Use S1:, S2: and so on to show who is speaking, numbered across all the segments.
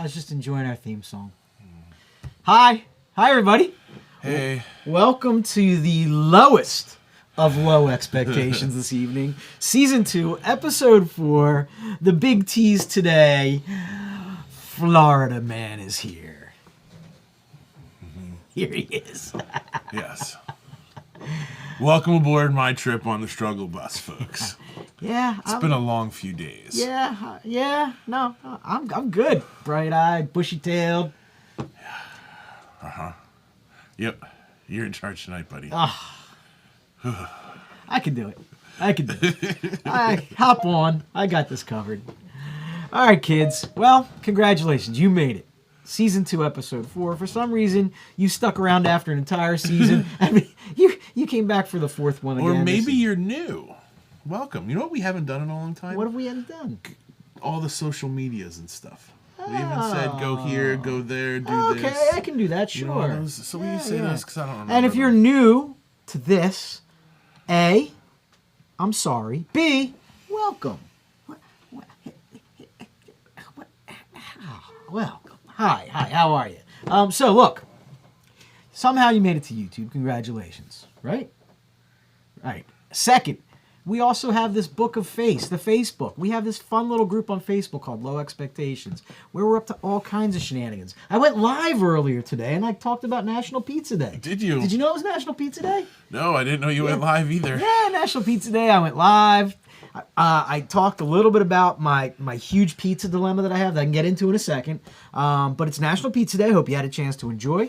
S1: I was just enjoying our theme song. Hi, everybody.
S2: Hey.
S1: Welcome to the lowest of low expectations this evening. Season 2, Episode 4. The big tease today. Florida Man is here. Here he is.
S2: Yes. Welcome aboard my trip on the struggle bus, folks.
S1: Yeah.
S2: It's been a long few days.
S1: Yeah. No, I'm good. Bright-eyed, bushy-tailed.
S2: Yep. You're in charge tonight, buddy.
S1: I can do it. Hop on. I got this covered. All right, kids. Well, congratulations. You made it. Season 2, Episode 4. For some reason, you stuck around after an entire season. I mean, you came back for the fourth one again.
S2: Or maybe you're new. Welcome. You know what we haven't done in a long time?
S1: What have we done?
S2: All the social medias and stuff. We even said go here, go there, do this.
S1: Okay, I can do that, sure.
S2: You know, so will you say this? Because I don't remember.
S1: And if you're new to this, A, I'm sorry. B, welcome. Welcome. Hi, how are you? So look, somehow you made it to YouTube. Congratulations, right? Right. Second, we also have this book of face, the Facebook. We have this fun little group on Facebook called Low Expectations, where we're up to all kinds of shenanigans. I went live earlier today, and I talked about National Pizza Day.
S2: Did you?
S1: Did you know it was National Pizza Day?
S2: No, I didn't know you went live either.
S1: Yeah, National Pizza Day. I went live. I talked a little bit about my huge pizza dilemma that I have that I can get into in a second. But it's National Pizza Day. I hope you had a chance to enjoy.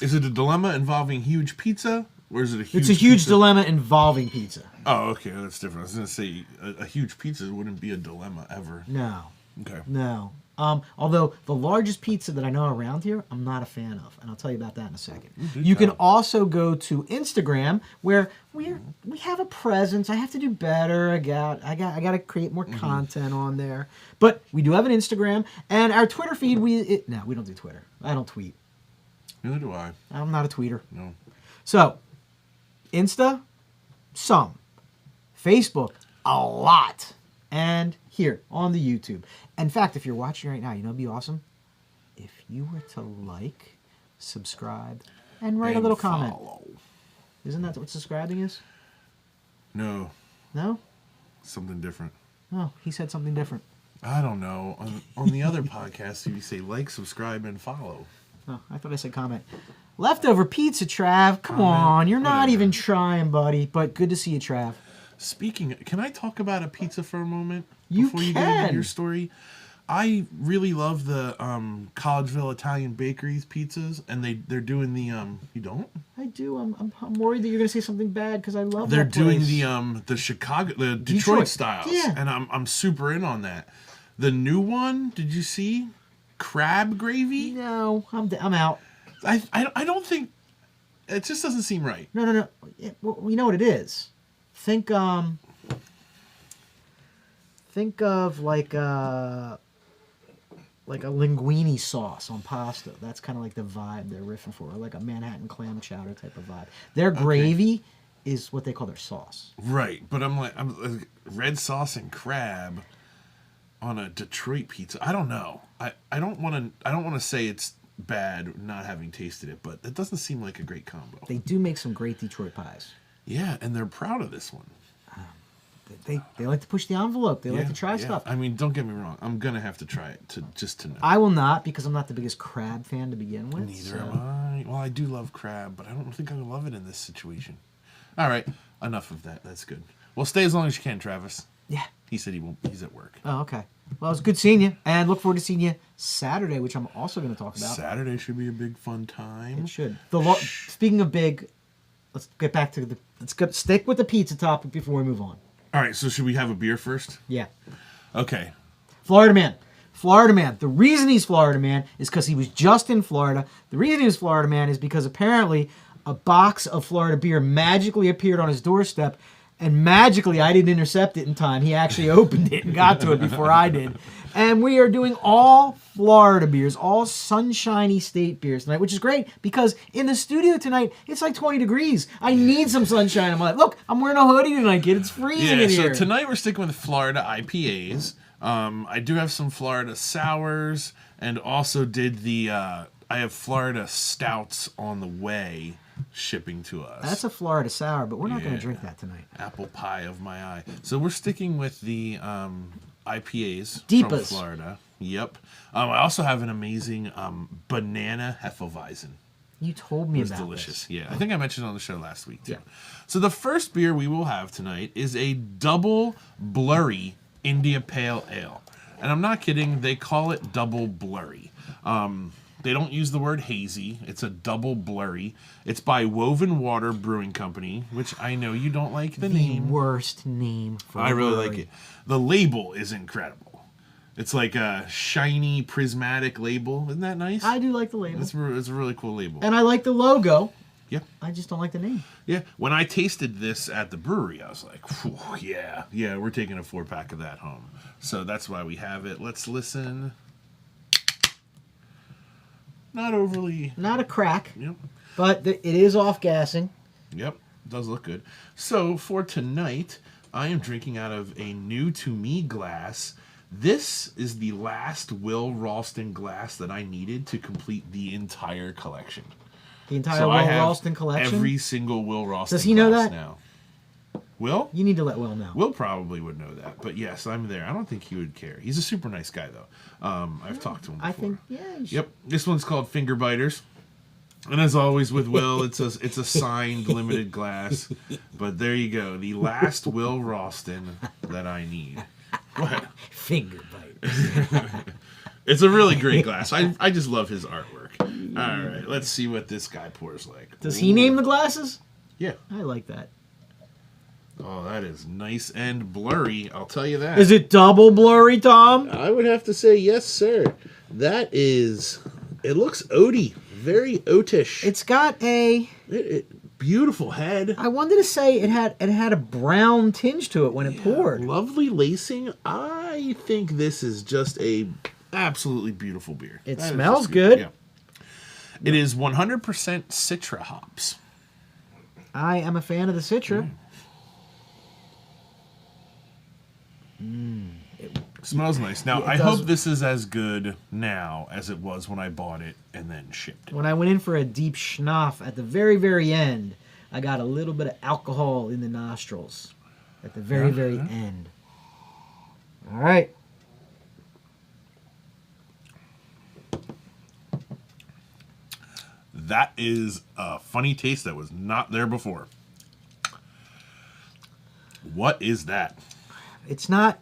S2: Is it a dilemma involving huge pizza? Or is it a huge
S1: It's a huge
S2: pizza?
S1: dilemma involving pizza.
S2: Oh, okay, that's different. I was going to say a huge pizza wouldn't be a dilemma ever.
S1: No.
S2: Okay.
S1: No. Although the largest pizza that I know around here, I'm not a fan of, and I'll tell you about that in a second. You can also go to Instagram, where we have a presence. I have to do better. I got to create more content on there. But we do have an Instagram, and our Twitter feed. We don't do Twitter. I don't tweet.
S2: Neither do I.
S1: I'm not a tweeter.
S2: No.
S1: So, Insta, some. Facebook, a lot. And here on the YouTube. In fact, if you're watching right now, you know what'd be awesome? If you were to like, subscribe, and write a little comment. Isn't that what subscribing is?
S2: No.
S1: No?
S2: Something different.
S1: No, he said something different.
S2: I don't know. On the other podcast, you say like, subscribe, and follow.
S1: Oh, I thought I said comment. Leftover pizza, Trav. Come on. You're not even trying, buddy. But good to see you, Trav.
S2: Speaking, can I talk about a pizza for a moment?
S1: You
S2: before you get into your story? I really love the Collegeville Italian Bakeries pizzas, and they're doing the you don't?
S1: I do. I'm worried that you're gonna say something bad because I love.
S2: They're
S1: that
S2: doing
S1: place.
S2: the Detroit styles,
S1: yeah.
S2: and I'm super in on that. The new one, did you see? Crab gravy?
S1: No, I'm out.
S2: I don't think it just doesn't seem right.
S1: No. Well, you know what it is. Think of like a linguine sauce on pasta. That's kind of like the vibe they're riffing for, or like a Manhattan clam chowder type of vibe. Their gravy is what they call their sauce.
S2: Right, but I'm like red sauce and crab on a Detroit pizza. I don't know. I don't want to say it's bad not having tasted it, but it doesn't seem like a great combo.
S1: They do make some great Detroit pies.
S2: Yeah, and they're proud of this one.
S1: They like to push the envelope. They like to try stuff.
S2: I mean, don't get me wrong. I'm gonna have to try it to know.
S1: I will not, because I'm not the biggest crab fan to begin with.
S2: Neither am I. Well, I do love crab, but I don't think I love it in this situation. All right, enough of that. That's good. Well, stay as long as you can, Travis.
S1: Yeah.
S2: He said he won't. He's at work.
S1: Oh, okay. Well, it's good seeing you, and look forward to seeing you Saturday, which I'm also going to talk about.
S2: Saturday should be a big fun time.
S1: It should. Speaking of big, let's get back to stick with the pizza topic before we move on.
S2: All right, so should we have a beer first?
S1: Yeah.
S2: Okay.
S1: Florida Man. The reason he's Florida Man is because he was just in Florida. The reason he was Florida Man is because apparently a box of Florida beer magically appeared on his doorstep, and magically I didn't intercept it in time. He actually opened it and got to it before I did. And we are doing all Florida beers, all sunshiny state beers tonight, which is great because in the studio tonight, it's like 20 degrees. I need some sunshine in my life. Look, I'm wearing a hoodie tonight, kid. It's freezing in here.
S2: So tonight we're sticking with Florida IPAs. I do have some Florida sours, and also did the. I have Florida stouts on the way, shipping to us.
S1: That's a Florida sour, but we're not going to drink that tonight.
S2: Apple pie of my eye. So we're sticking with the IPAs
S1: DIPAs.
S2: from Florida. Yep. I also have an amazing banana Hefeweizen.
S1: You told me about
S2: Delicious.
S1: this.
S2: Yeah, I think I mentioned it on the show last week too.
S1: Yeah.
S2: So the first beer we will have tonight is a double Blurry India Pale Ale. And I'm not kidding, they call it double Blurry. They don't use the word hazy. It's a double Blurry. It's by Woven Water Brewing Company, which I know you don't like the name.
S1: Worst name for
S2: I really
S1: brewery.
S2: like it. The label is incredible. It's like a shiny, prismatic label. Isn't that nice?
S1: I do like the label.
S2: It's a really cool label.
S1: And I like the logo.
S2: Yeah.
S1: I just don't like the name.
S2: Yeah. When I tasted this at the brewery, I was like, yeah, we're taking a 4-pack of that home. So that's why we have it. Let's listen. Not overly.
S1: Not a crack,
S2: Yep.
S1: but it is off-gassing.
S2: Yep. Does look good. So for tonight, I am drinking out of a new to me glass. This is the last Will Ralston glass that I needed to complete the entire collection.
S1: The entire
S2: So
S1: Will
S2: I have
S1: Ralston collection?
S2: every single Will Ralston
S1: Does he know
S2: glass
S1: that?
S2: now. Will?
S1: You need to let Will know.
S2: Will probably would know that. But yes, I'm there. I don't think he would care. He's a super nice guy, though. I've talked to him before.
S1: I think, yeah. You should.
S2: Yep. This one's called Finger Biters. And as always with Will, it's a signed limited glass. But there you go. The last Will Ralston that I need. What?
S1: Finger bite.
S2: It's a really great glass. I just love his artwork. All right, let's see what this guy pours like.
S1: Does he name the glasses?
S2: Yeah.
S1: I like that.
S2: Oh, that is nice and blurry. I'll tell you that.
S1: Is it double blurry, Tom?
S2: I would have to say yes, sir. That is. It looks oaty. Very oatish.
S1: It's got a.
S2: Beautiful head.
S1: I wanted to say it had a brown tinge to it when it poured.
S2: Lovely lacing. I think this is just a absolutely beautiful beer.
S1: It
S2: That is
S1: smells
S2: just
S1: good.
S2: Yeah. It is 100% Citra hops.
S1: I am a fan of the Citra.
S2: Smells nice. Now,
S1: Yeah, it
S2: I
S1: does.
S2: hope this is as good now as it was when I bought it and then shipped it.
S1: When I went in for a deep schnauf at the very, very end, I got a little bit of alcohol in the nostrils at the very, very end. All right.
S2: That is a funny taste that was not there before. What is that?
S1: It's not.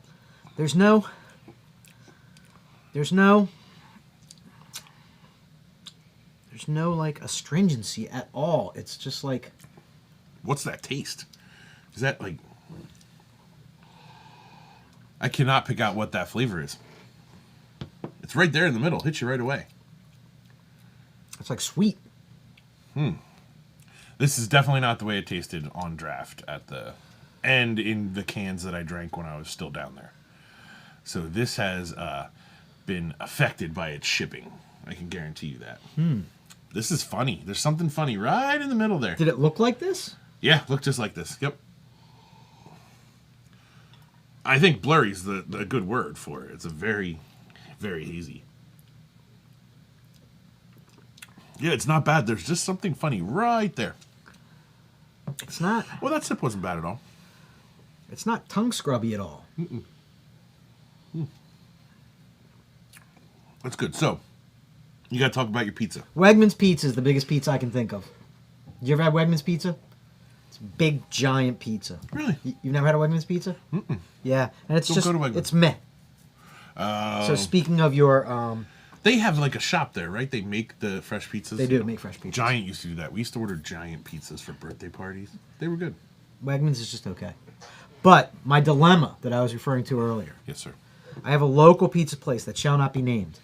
S1: There's no like astringency at all. It's just like
S2: What's that taste? Is that like... I cannot pick out what that flavor is. It's right there in the middle. Hits you right away.
S1: it's like sweet.
S2: This is definitely not the way it tasted on draft at the and in the cans that I drank when I was still down there. So this has been affected by its shipping. I can guarantee you that. This is funny. There's something funny right in the middle there.
S1: Did it look like this?
S2: Yeah, look just like this. Yep. I think blurry's the good word for it. It's a very, very hazy. Yeah, it's not bad. There's just something funny right there.
S1: It's not.
S2: Well, that sip wasn't bad at all.
S1: It's not tongue scrubby at all.
S2: That's good. So, you got to talk about your pizza.
S1: Wegmans pizza is the biggest pizza I can think of. You ever had Wegmans pizza? It's a big, giant pizza.
S2: Really?
S1: You've never had a Wegmans pizza? Yeah, and it's
S2: Don't
S1: just
S2: go to Wegmans.
S1: it's meh. So speaking of your,
S2: They have like a shop there, right? They make the fresh pizzas.
S1: they do make fresh pizzas.
S2: Giant used to do that. We used to order giant pizzas for birthday parties. They were good.
S1: Wegmans is just okay. But my dilemma that I was referring to earlier.
S2: Yes, sir.
S1: I have a local pizza place that shall not be named.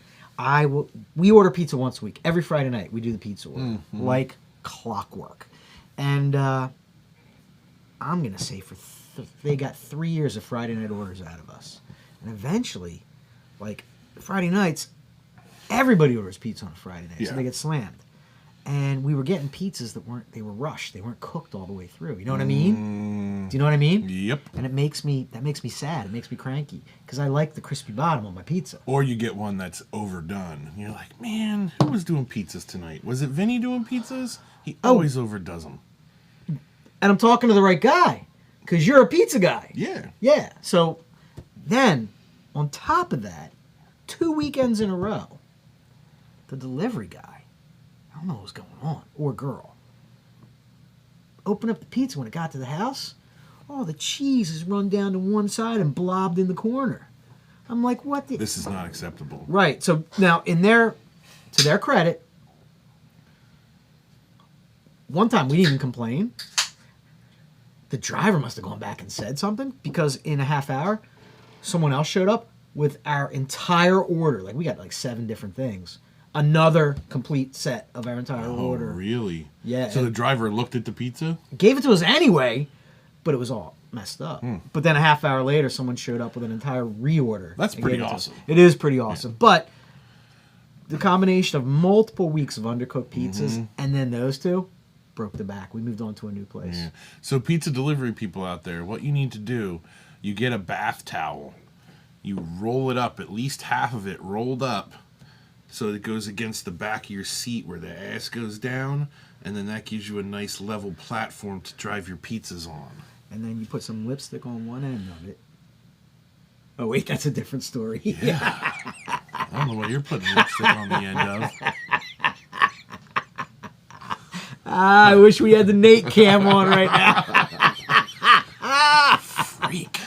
S1: We order pizza once a week. Every Friday night we do the pizza order. Like clockwork. And I'm going to say they got 3 years of Friday night orders out of us. And eventually, like Friday nights, everybody orders pizza on a Friday night.
S2: Yeah.
S1: So they get slammed. And we were getting pizzas that were rushed. They weren't cooked all the way through. You know what I mean? Do you know what I mean?
S2: Yep.
S1: And that makes me sad. It makes me cranky because I like the crispy bottom on my pizza.
S2: Or you get one that's overdone. And you're like, man, who was doing pizzas tonight? Was it Vinny doing pizzas? He always overdoes them.
S1: And I'm talking to the right guy because you're a pizza guy.
S2: Yeah.
S1: Yeah. So then, on top of that, 2 weekends in a row, the delivery guy, I don't know what was going on, or girl, opened up the pizza when it got to the house. Oh, the cheese is run down to one side and blobbed in the corner. I'm like, what the...
S2: This is not acceptable.
S1: Right. So now, to their credit, one time we didn't even complain. The driver must have gone back and said something because in a half hour, someone else showed up with our entire order. Like, we got like 7 different things. Another complete set of our entire order.
S2: Oh, really?
S1: Yeah.
S2: So the driver looked at the pizza?
S1: Gave it to us anyway, but it was all messed up. But then a half hour later, someone showed up with an entire reorder.
S2: That's
S1: and
S2: pretty
S1: gave it to
S2: awesome.
S1: us. It is pretty awesome. Yeah. But the combination of multiple weeks of undercooked pizzas and then those two broke the back. We moved on to a new place.
S2: Yeah. So pizza delivery people out there, what you need to do, you get a bath towel. You roll it up, at least half of it rolled up, so it goes against the back of your seat where the ass goes down, and then that gives you a nice level platform to drive your pizzas on.
S1: And then you put some lipstick on one end of it. Oh, wait, that's a different story.
S2: Yeah. I don't know what you're putting lipstick on the end of.
S1: I wish we had the Nate cam on right now.
S2: Freak.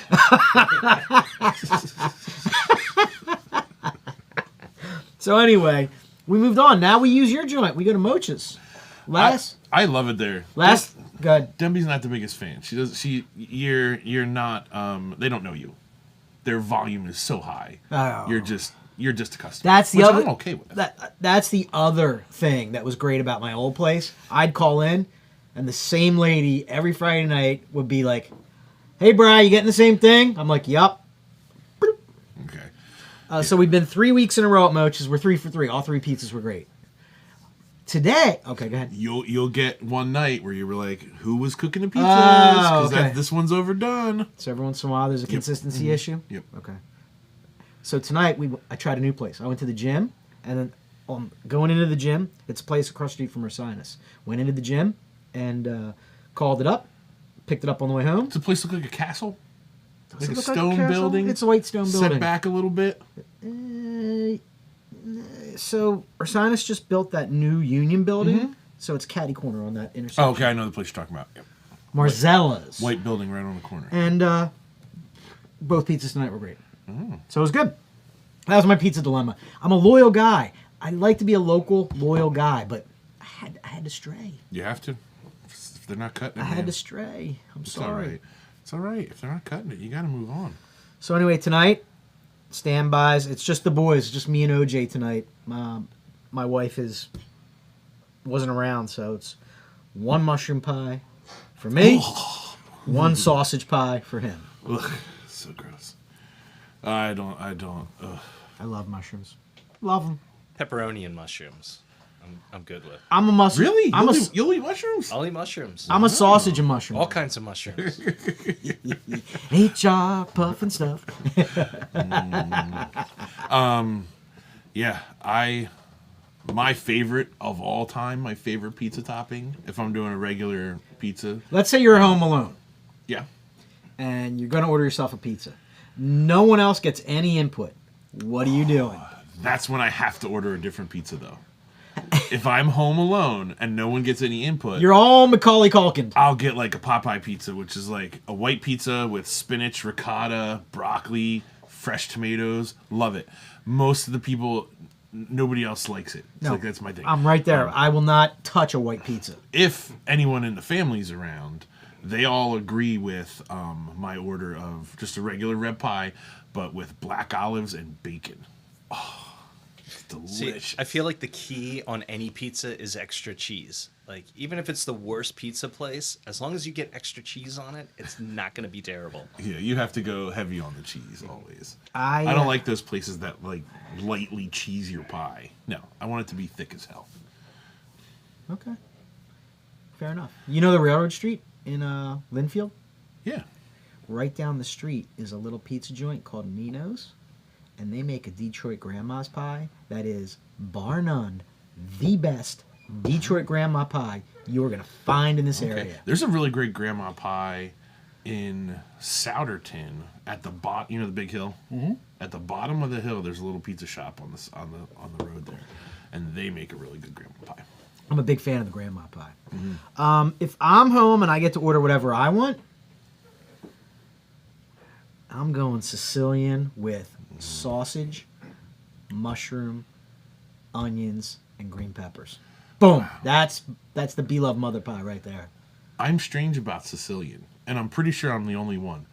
S1: So anyway, we moved on. Now we use your joint. We go to Mocha's.
S2: I love it there.
S1: Good.
S2: Debbie's not the biggest fan. You're not. They don't know you. Their volume is so high.
S1: Oh.
S2: You're just a customer.
S1: That's the
S2: which
S1: other.
S2: I'm okay with.
S1: That's the other thing that was great about my old place. I'd call in, and the same lady every Friday night would be like, "Hey, Bri, you getting the same thing?" I'm like, "Yup."
S2: Okay.
S1: So we've been 3 weeks in a row at Mocha's. We're 3 for 3. All 3 pizzas were great. Today, okay, go ahead.
S2: You'll get one night where you were like, "Who was cooking the pizzas?" Because this one's overdone.
S1: So every once in a while, there's a consistency issue.
S2: Yep.
S1: Okay. So tonight I tried a new place. I went to the gym, and then going into the gym, it's a place across the street from Ursinus. Went into the gym and called it up. Picked it up on the way home.
S2: Does the place look like a castle?
S1: Does
S2: Like
S1: it
S2: a
S1: look
S2: stone
S1: castle?
S2: building?
S1: It's a white stone building.
S2: Set back a little bit.
S1: So Ursinus just built that new Union building, so it's catty corner on that intersection.
S2: Oh, okay, I know the place you're talking about. Yep.
S1: Marzella's.
S2: White building right on the corner.
S1: And both pizzas tonight were great. So it was good. That was my pizza dilemma. I'm a loyal guy. I like to be a local, loyal guy, but I had to stray.
S2: You have to. If they're not cutting it,
S1: I had to stray. I'm
S2: It's
S1: sorry.
S2: all right. It's all right. If they're not cutting it, you got to move on.
S1: So anyway, tonight, standbys. It's just the boys. It's just me and OJ tonight. My wife wasn't around, so it's 1 mushroom pie for me, 1 sausage pie for him.
S2: Ugh, so gross. I don't. Ugh.
S1: I love mushrooms. Love them.
S3: Pepperoni and mushrooms. I'm good with.
S1: I'm a mushroom.
S2: Really?
S1: I'm
S2: You'll eat mushrooms?
S3: I'll eat mushrms.
S1: I'm a sausage and mushroom.
S3: All kinds of mushrooms.
S1: HR puffing stuff.
S2: Yeah, my favorite of all time, my favorite pizza topping, if I'm doing a regular pizza.
S1: Let's say you're home alone
S2: Yeah.
S1: and you're going to order yourself a pizza. No one else gets any input. What are you doing?
S2: That's when I have to order a different pizza, though. If I'm home alone and no one gets any input,
S1: You're all Macaulay Culkin.
S2: I'll get like a Popeye pizza, which is like a white pizza with spinach, ricotta, broccoli, fresh tomatoes. Love it. Most of the people, nobody else likes it. It's like, that's my thing.
S1: I'm right there. I will not touch a white pizza.
S2: If anyone in the family's around, they all agree with my order of just a regular red pie, but with black olives and bacon. Oh, it's delicious.
S3: See, I feel like the key on any pizza is extra cheese. Like, even if it's the worst pizza place, as long as you get extra cheese on it, it's not going to be terrible.
S2: Yeah, you have to go heavy on the cheese always.
S1: I
S2: don't like those places that like lightly cheese your pie. No, I want it to be thick as hell.
S1: Okay. Fair enough. You know the railroad street in Linfield?
S2: Yeah.
S1: right down the street is a little pizza joint called Nino's, and they make a Detroit grandma's pie that is, bar none, the best Detroit grandma pie you're going to find in this area.
S2: There's a really great grandma pie in Souderton at the bottom, you know, the big hill? Mm-hmm. At the bottom of the hill, there's a little pizza shop on the road there, and they make a really good grandma pie.
S1: I'm a big fan of the grandma pie. Mm-hmm. If I'm home and I get to order whatever I want, I'm going Sicilian with sausage, mushroom, onions, and green peppers. Boom! Wow. That's the beloved mother pie right there.
S2: I'm strange about Sicilian, and I'm pretty sure I'm the only one.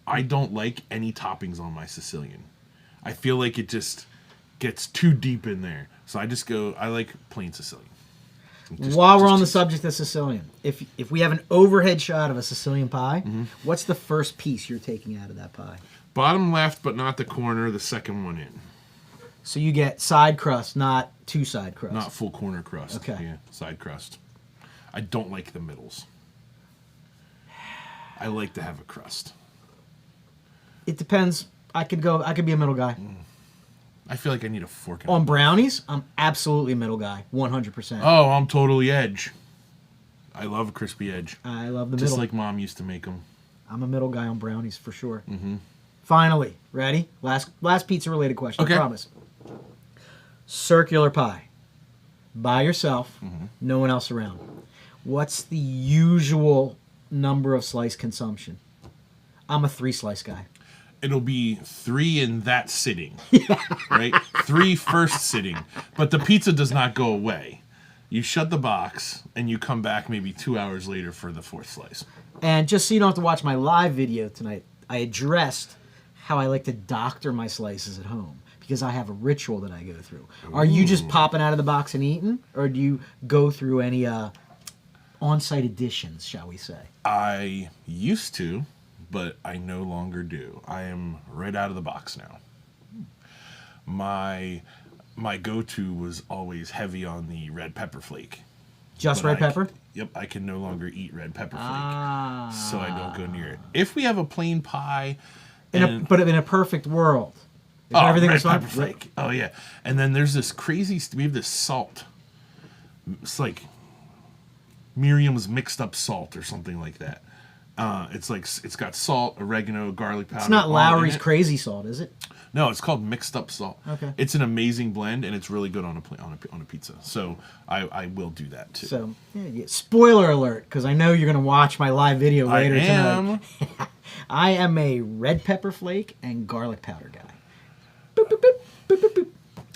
S2: I don't like any toppings on my Sicilian. I feel like it just gets too deep in there. So I like plain Sicilian.
S1: While we're on the subject of Sicilian, if we have an overhead shot of a Sicilian pie, what's the first piece you're taking out of that pie?
S2: Bottom left, but not the corner, the second one in.
S1: So you get side crust, not two side crust.
S2: Not full corner crust.
S1: Okay.
S2: Yeah, side crust. I don't like the middles. I like to have a crust.
S1: It depends. I could be a middle guy.
S2: I feel like I need a fork.
S1: On brownies, I'm absolutely a middle guy, 100%.
S2: Oh, I'm totally edge. I love a crispy edge.
S1: I love the middle.
S2: Just like Mom used to make them.
S1: I'm a middle guy on brownies for sure. Mm-hmm. Finally, ready? Last pizza related question.
S2: Okay.
S1: I promise. Circular pie, by yourself, no one else around. What's the usual number of slice consumption? I'm a 3-slice guy.
S2: It'll be 3 in that sitting, right? 3 first sitting, but the pizza does not go away. You shut the box and you come back maybe 2 hours later for the 4th slice.
S1: And just so you don't have to watch my live video tonight, I addressed how I like to doctor my slices at home because I have a ritual that I go through. Ooh. Are you just popping out of the box and eating, or do you go through any on-site additions, shall we say?
S2: I used to, but I no longer do. I am right out of the box now. My go-to was always heavy on the red pepper flake.
S1: Just red pepper?
S2: Yep, I can no longer eat red pepper flake, so I don't go near it. If we have a plain pie...
S1: but in a perfect world. Everything
S2: red
S1: was fine?
S2: Pepper flake. Oh, yeah. And then there's this crazy... We have this salt. It's like Miriam's mixed up salt or something like that. It's like it's got salt, oregano, garlic powder.
S1: It's not Lowry's crazy salt, is it?
S2: No, it's called mixed up salt.
S1: Okay.
S2: It's an amazing blend, and it's really good on a pizza. So I will do that too.
S1: So spoiler alert, because I know you're going to watch my live video later tonight. I am a red pepper flake and garlic powder guy. Boop, boop, boop, boop, boop, boop.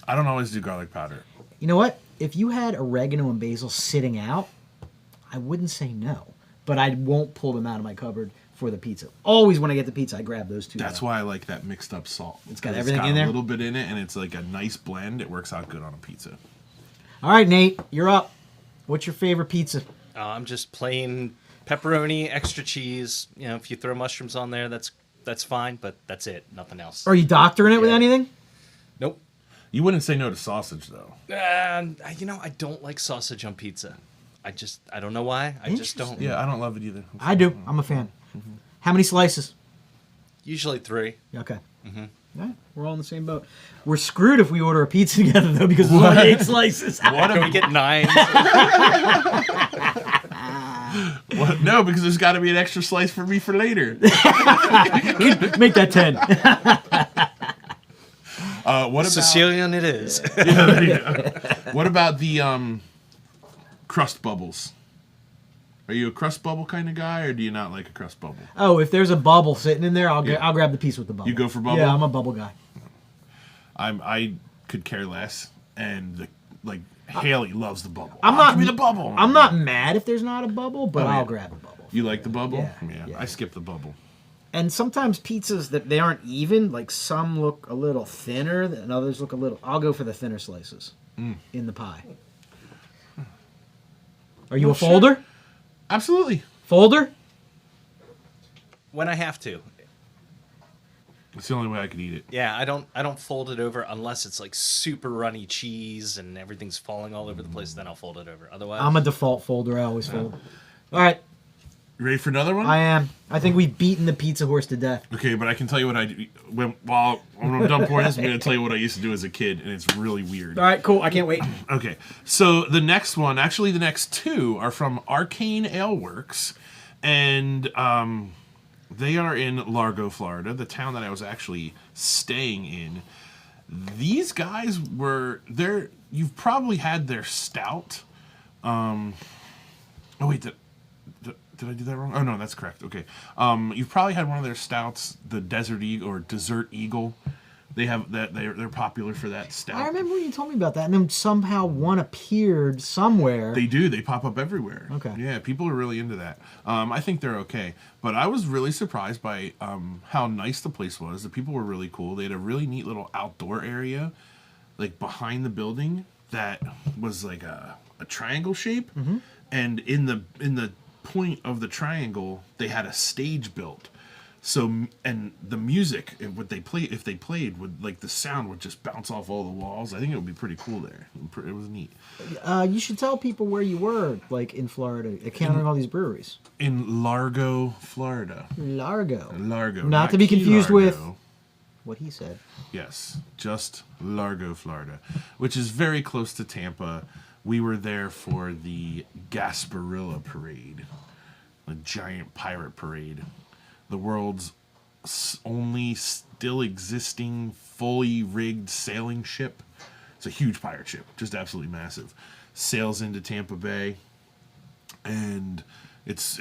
S2: I don't always do garlic powder.
S1: You know what? If you had oregano and basil sitting out, I wouldn't say no. But I won't pull them out of my cupboard for the pizza. Always when I get the pizza, I grab those two.
S2: That's why I like that mixed up salt.
S1: It's got everything in there?
S2: A little bit in it, and it's like a nice blend. It works out good on a pizza.
S1: All right, Nate, you're up. What's your favorite pizza?
S3: I'm just plain pepperoni, extra cheese. You know, if you throw mushrooms on there, that's fine, but that's it. Nothing else.
S1: Are you doctoring it with anything?
S3: Nope.
S2: You wouldn't say no to sausage, though.
S3: I don't like sausage on pizza. I don't know why. I just don't.
S2: Yeah, I don't love it either.
S1: I do. I'm a fan. Mm-hmm. How many slices?
S3: Usually 3.
S1: Okay. Mm-hmm. All right. We're all in the same boat. We're screwed if we order a pizza together, though, because there's only 8 slices.
S3: What if we get 9?
S2: What? No, because there's got to be an extra slice for me for later.
S1: Make that 10.
S2: What about
S3: Sicilian? It is.
S2: Yeah, there you go. What about the crust bubbles? Are you a crust bubble kind of guy, or do you not like a crust bubble?
S1: Oh, if there's a bubble sitting in there, I'll grab the piece with the bubble.
S2: You go for bubble?
S1: Yeah, I'm a bubble guy.
S2: I could care less, and Haley loves the bubble.
S1: Give
S2: me the bubble.
S1: I'm not mad if there's not a bubble, but I'll grab the bubble.
S2: You like the bubble?
S1: Yeah.
S2: I skip the bubble.
S1: And sometimes pizzas that they aren't even, like some look a little thinner and others look a little... I'll go for the thinner slices in the pie. Are you a folder?
S2: Sure. Absolutely.
S1: Folder?
S3: When I have to.
S2: It's the only way I could eat it.
S3: Yeah, I don't fold it over unless it's like super runny cheese and everything's falling all over the place. Then I'll fold it over. Otherwise,
S1: I'm a default folder. I always fold. All right.
S2: You ready for another one?
S1: I am. I think we've beaten the pizza horse to death.
S2: Okay, but I can tell you what I do. When I'm done pouring this, I'm going to tell you what I used to do as a kid, and it's really weird.
S1: All right, cool. I can't wait.
S2: Okay, so the next one, actually the next two, are from Arkane AleWorks, and they are in Largo, Florida, the town that I was actually staying in. These guys were there. You've probably had their stout. Oh wait, did I do that wrong? Oh no, that's correct. Okay, you've probably had one of their stouts, the Desert Eagle or Dessert Eagle. They have that. They're popular for that stout.
S1: I remember when you told me about that, and then somehow one appeared somewhere.
S2: They do. They pop up everywhere.
S1: Okay.
S2: Yeah, people are really into that. I think they're okay. But I was really surprised by how nice the place was. The people were really cool. They had a really neat little outdoor area, like behind the building, that was like a triangle shape. Mm-hmm. And in the point of the triangle, they had a stage built. So, and the music, if they played, would, like, the sound would just bounce off all the walls. I think it would be pretty cool there. It was neat.
S1: You should tell people where you were, like, in Florida, encountering all these breweries.
S2: In Largo, Florida.
S1: Largo.
S2: Not
S1: to be confused
S2: Key
S1: with
S2: Largo.
S1: what he said.
S2: Yes, just Largo, Florida, which is very close to Tampa. We were there for the Gasparilla Parade, a giant pirate parade. The world's only still existing, fully rigged sailing ship. It's a huge pirate ship, just absolutely massive. Sails into Tampa Bay, and it's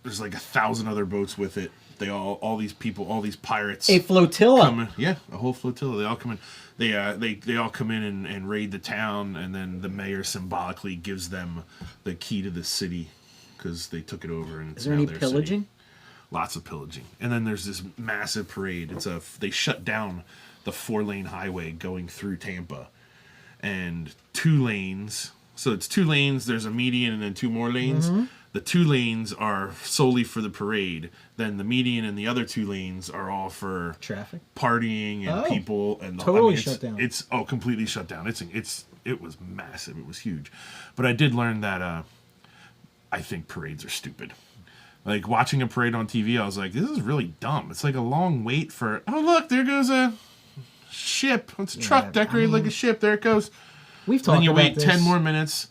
S2: there's like 1,000 other boats with it. They all these people, all these pirates.
S1: A flotilla.
S2: Come in, yeah, a whole flotilla. They all come in. They all come in and raid the town, and then the mayor symbolically gives them the key to the city because they took it over. And it's
S1: Is there
S2: now
S1: any
S2: their
S1: pillaging?
S2: City. Lots of pillaging, and then there's this massive parade. They shut down the 4-lane highway going through Tampa, and 2 lanes. So it's 2 lanes. There's a median and then 2 more lanes. Mm-hmm. The 2 lanes are solely for the parade. Then the median and the other 2 lanes are all for
S1: Traffic,
S2: partying and people and
S1: totally shut down.
S2: It's completely shut down. It was massive. It was huge, but I did learn that I think parades are stupid. Like, watching a parade on TV, I was like, this is really dumb. It's like a long wait for, oh, look, there goes a ship. It's a truck decorated like a ship. There it goes.
S1: We've talked about this. Then you wait
S2: 10 more minutes.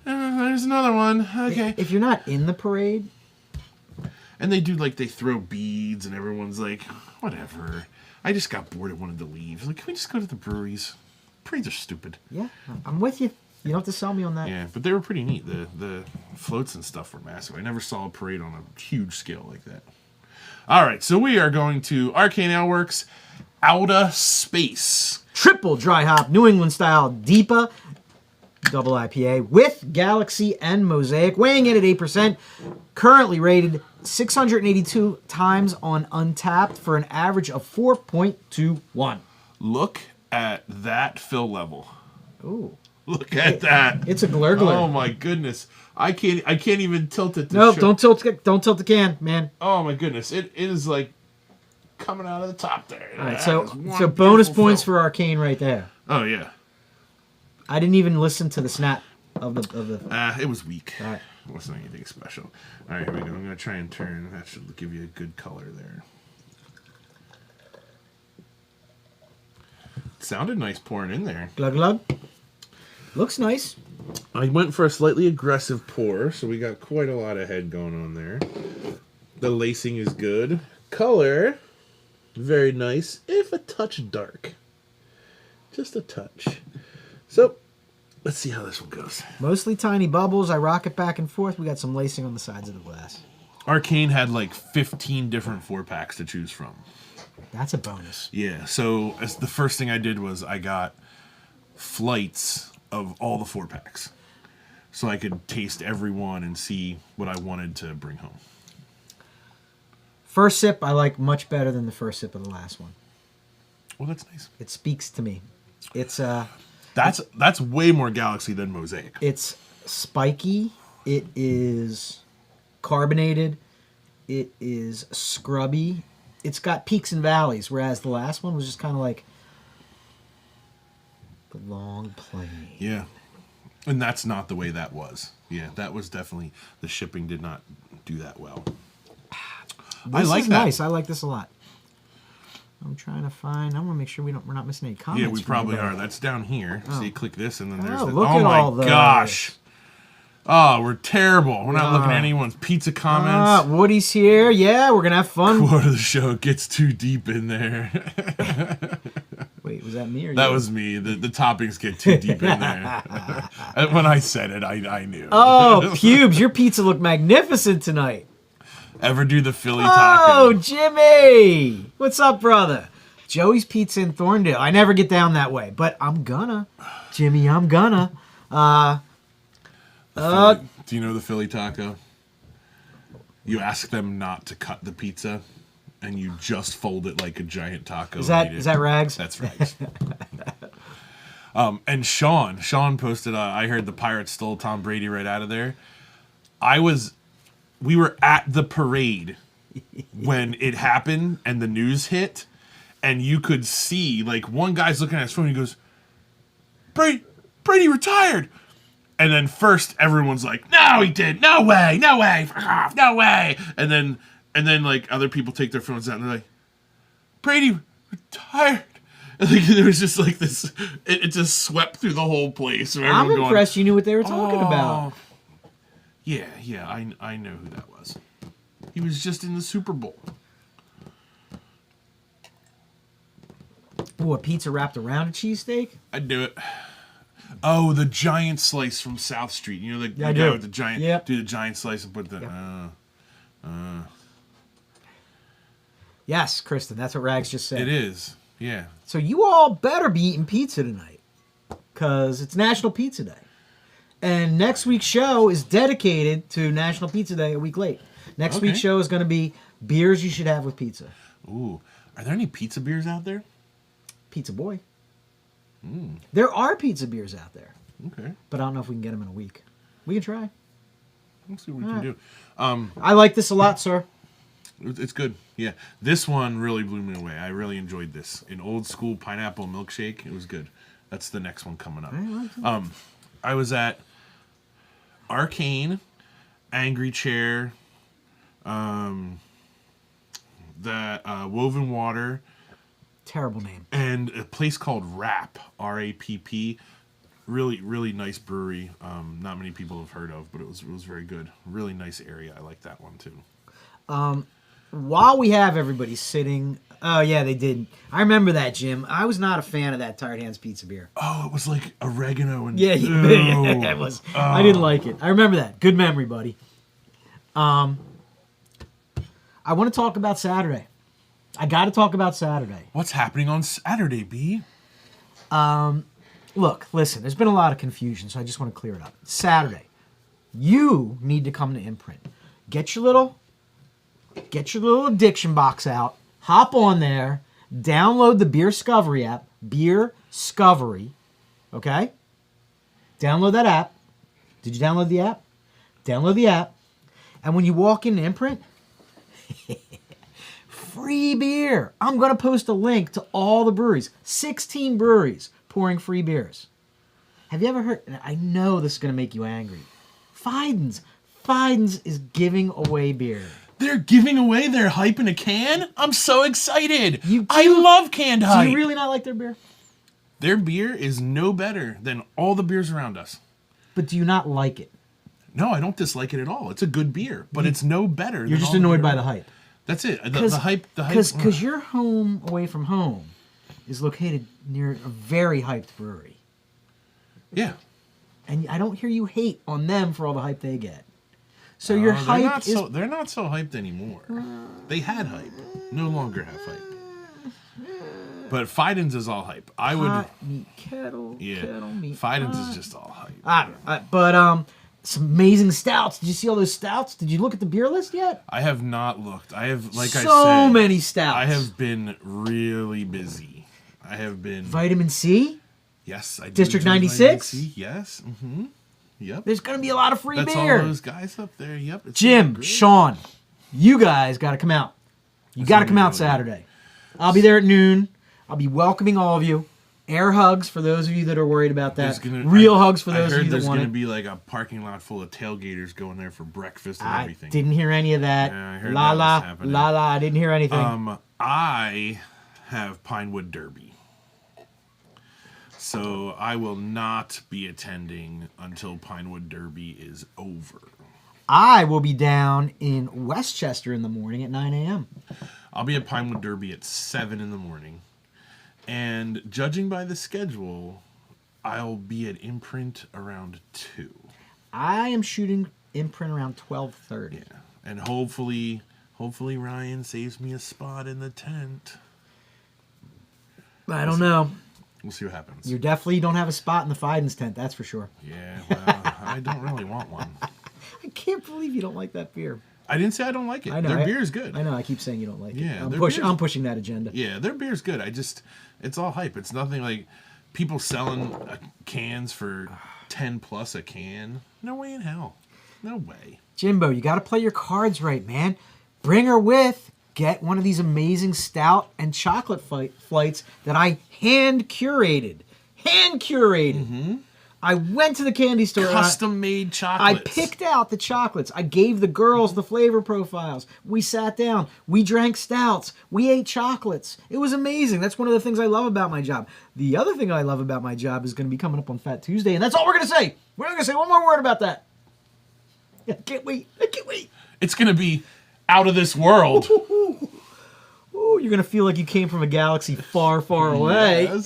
S2: There's another one. Okay.
S1: If you're not in the parade.
S2: And they throw beads, and everyone's like, whatever. I just got bored and wanted to leave. Like, can we just go to the breweries? Parades are stupid.
S1: Yeah, I'm with you. You don't have to sell me on that.
S2: Yeah, but they were pretty neat. The floats and stuff were massive. I never saw a parade on a huge scale like that. All right, so we are going to Arkane AleWorks Outta Space.
S1: Triple dry hop, New England style DIPA, double IPA with Galaxy and Mosaic, weighing in at 8%. Currently rated 682 times on UnTapped for an average of 4.21.
S2: Look at that fill level.
S1: Ooh.
S2: Look at that.
S1: It's a gurgler.
S2: Oh my goodness. I can't even tilt it to
S1: Nope,
S2: show.
S1: don't tilt the can, man.
S2: Oh my goodness. It is like coming out of the top there.
S1: All right, so bonus points for Arkane right there.
S2: Oh yeah.
S1: I didn't even listen to the snap of the
S2: it was weak.
S1: All right.
S2: It wasn't anything special. All right, here we go. I'm going to try and turn. That should give you a good color there. It sounded nice pouring in there.
S1: Glug glug. Looks nice.
S2: I went for a slightly aggressive pour, so we got quite a lot of head going on there. The lacing is good. Color, very nice, if a touch dark. Just a touch. So, let's see how this one goes.
S1: Mostly tiny bubbles. I rock it back and forth. We got some lacing on the sides of the glass.
S2: Arkane had like 15 different 4-packs to choose from.
S1: That's a bonus.
S2: Yeah, so as the first thing I did was I got flights of all the 4-packs, so I could taste every one and see what I wanted to bring home.
S1: First sip I like much better than the first sip of the last one.
S2: Well, that's nice.
S1: It speaks to me. It's
S2: that's way more Galaxy than Mosaic.
S1: It's spiky. It is carbonated. It is scrubby. It's got peaks and valleys, whereas the last one was just kind of like the long plane.
S2: Yeah. And that's not the way that was. Yeah, that was definitely, the shipping did not do that well. I
S1: This
S2: like
S1: is
S2: that.
S1: nice. I like this a lot. I'm trying to find. I want to make sure we're not missing any comments.
S2: Yeah, we
S1: from
S2: probably
S1: anybody.
S2: are. That's down here. So you click this, and then there's
S1: Oh,
S2: the.
S1: look
S2: Oh
S1: at
S2: my
S1: all those.
S2: gosh! Oh, we're terrible. We're not looking at anyone's pizza comments.
S1: Woody's here. Yeah, we're gonna have fun.
S2: Quote of the show gets too deep in there.
S1: Wait, was that me or
S2: That
S1: you?
S2: was me. The toppings get too deep in there. When I said it, I knew.
S1: Oh, pubes! Your pizza looked magnificent tonight.
S2: Ever do the Philly
S1: Oh,
S2: taco?
S1: Jimmy! What's up, brother? Joey's Pizza in Thorndale. I never get down that way, but I'm gonna. Jimmy, I'm gonna.
S2: Do you know the Philly taco? You ask them not to cut the pizza, and you just fold it like a giant taco.
S1: Is
S2: and eat it.
S1: that Rags?
S2: That's Rags. And Sean posted, I heard the Pirates stole Tom Brady right out of there. We were at the parade when it happened and the news hit, and you could see, like, one guy's looking at his phone and he goes, Brady retired. And then first everyone's like, no, he did. No way. Fuck off. No way. And then like other people take their phones out and they're like, Brady retired. And like, there was just like this, it just swept through the whole place.
S1: I'm impressed you knew what they were talking about.
S2: Yeah, I know who that was. He was just in the Super Bowl.
S1: Ooh, a pizza wrapped around a cheesesteak?
S2: I'd do it. Oh, the giant slice from South Street. You know the
S1: I
S2: guy
S1: do.
S2: with the giant.
S1: Yep.
S2: Do the giant slice and put the.
S1: Yep. Yes, Kristen, that's what Rags just said.
S2: It is. Yeah.
S1: So you all better be eating pizza tonight, because it's National Pizza Day. And next week's show is dedicated to National Pizza Day a week late. Next week's show is going to be beers you should have with pizza.
S2: Ooh. Are there any pizza beers out there?
S1: Pizza Boy. There are pizza beers out there,
S2: Okay.
S1: but I don't know if we can get them in a week. We can try.
S2: Let's see what we can do.
S1: I like this a lot, sir.
S2: It's good. Yeah. This one really blew me away. I really enjoyed this. An old school pineapple milkshake. It was good. That's the next one coming up. I was at Arkane, Angry Chair, Woven Water,
S1: Terrible name.
S2: and a place called Rapp, R-A-P-P. Really, really nice brewery. Not many people have heard of, but it was very good. Really nice area. I like that one too.
S1: While we have everybody sitting, oh yeah, they did. I remember that, Jim. I was not a fan of that Tired Hands pizza beer.
S2: Oh, it was like oregano and
S1: Yeah, it was. I didn't like it. I remember that. Good memory, buddy. I want to talk about Saturday. I got to talk about Saturday.
S2: What's happening on Saturday, B?
S1: Look, listen, there's been a lot of confusion, so I just want to clear it up. Saturday, you need to come to Imprint. Get your little addiction box out, hop on there, download the Beer Scovery app, Beer Scovery, okay? Download that app. Did you download the app? Download the app. And when you walk into Imprint, free beer. I'm going to post a link to all the breweries. 16 breweries pouring free beers. Have you ever heard? I know this is going to make you angry. Fiden's is giving away beer.
S2: They're giving away their hype in a can? I'm so excited.
S1: You
S2: I
S1: do-
S2: love canned hype.
S1: Do you really not like their beer?
S2: Their beer is no better than all the beers around us.
S1: But do you not like it?
S2: No, I don't dislike it at all. It's a good beer, but it's no better.
S1: You're just annoyed by the hype.
S2: That's it. The hype.
S1: Because your home away from home is located near a very hyped brewery.
S2: Yeah.
S1: And I don't hear you hate on them for all the hype they get. So your hype is...
S2: They're not so hyped anymore. They had hype. No longer have hype. But Fiden's is all hype. I would...
S1: Hot meat kettle,
S2: Yeah.
S1: kettle meat.
S2: Fiden's is just all hype.
S1: I don't know. But some amazing stouts. Did you see all those stouts? Did you look at the beer list yet?
S2: I have not looked. I have, like I said...
S1: So many stouts.
S2: I have been really busy. I have been...
S1: Vitamin C?
S2: Yes, I do.
S1: District
S2: enjoy
S1: 96?
S2: vitamin C. Yes. Mm-hmm. Yep.
S1: There's going to be a lot of free
S2: That's
S1: beer.
S2: all those guys up there. Yep. It's
S1: Jim,
S2: great.
S1: Sean, you guys got to come out. You got to come out Saturday. I'll be there at noon. I'll be welcoming all of you. Air hugs for those of you that are worried about that.
S2: Real
S1: Hugs for those of you that
S2: there's
S1: want
S2: going to
S1: it.
S2: be like a parking lot full of tailgaters going there for breakfast and
S1: I
S2: everything.
S1: didn't hear any of that.
S2: Yeah, I heard
S1: la
S2: that was
S1: la
S2: happening.
S1: la la. I didn't hear anything.
S2: I have Pinewood Derby. So I will not be attending until Pinewood Derby is over.
S1: I will be down in Westchester in the morning at 9 a.m.
S2: I'll be at Pinewood Derby at 7 in the morning. And judging by the schedule, I'll be at Imprint around 2.
S1: I am shooting Imprint around 12:30.
S2: Yeah. And hopefully Ryan saves me a spot in the tent.
S1: I don't know.
S2: We'll see what happens.
S1: You definitely don't have a spot in the Fiden's tent, that's for sure.
S2: Yeah, well, I don't really want one.
S1: I can't believe you don't like that beer.
S2: I didn't say I don't like it.
S1: I know.
S2: Their beer is good.
S1: I know. I keep saying you don't like it.
S2: Yeah,
S1: I'm
S2: their
S1: pushing.
S2: beer's-
S1: that agenda.
S2: Yeah, their beer's good. It's all hype. It's nothing like people selling cans for 10 plus a can. No way in hell. No way.
S1: Jimbo, you got to play your cards right, man. Bring her with. Get one of these amazing stout and chocolate flights that I hand curated. Mm-hmm. I went to the candy store.
S2: Custom made
S1: I
S2: chocolates.
S1: picked out the chocolates. I gave the girls the flavor profiles. We sat down. We drank stouts. We ate chocolates. It was amazing. That's one of the things I love about my job. The other thing I love about my job is going to be coming up on Fat Tuesday, and that's all we're going to say. We're not going to say one more word about that. I can't wait.
S2: It's going to be out of this world.
S1: Ooh, you're going to feel like you came from a galaxy far, far away.
S2: Yes.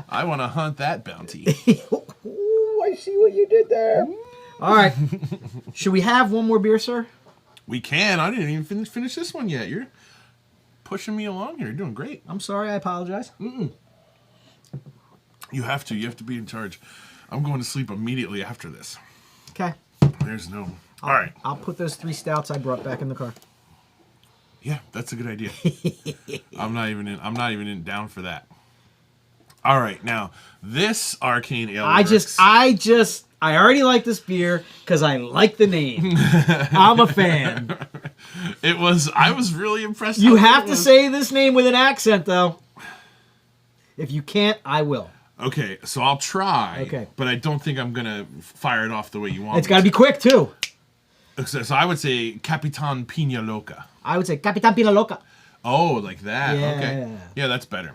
S2: I want to hunt that bounty.
S1: Ooh, I see what you did there. All right. Should we have one more beer, sir?
S2: We can. I didn't even finish this one yet. You're pushing me along here. You're doing great.
S1: I'm sorry. I apologize.
S2: You have to. You have to be in charge. I'm going to sleep immediately after this.
S1: Okay.
S2: There's no... All right.
S1: I'll put those 3 stouts I brought back in the car.
S2: Yeah, that's a good idea. I'm not even in down for that. All right, now this Arkane AleWorks.
S1: I already like this beer because I like the name. I'm a fan.
S2: I was really impressed.
S1: You have to say this name with an accent, though. If you can't, I will.
S2: Okay, so I'll try.
S1: Okay.
S2: But I don't think I'm gonna fire it off the way you want.
S1: It's got to be quick, too.
S2: So I would say Capitan Pina Loca.
S1: I would say Capitan Pina Loca.
S2: Oh, like that.
S1: Yeah.
S2: Okay. Yeah, that's better.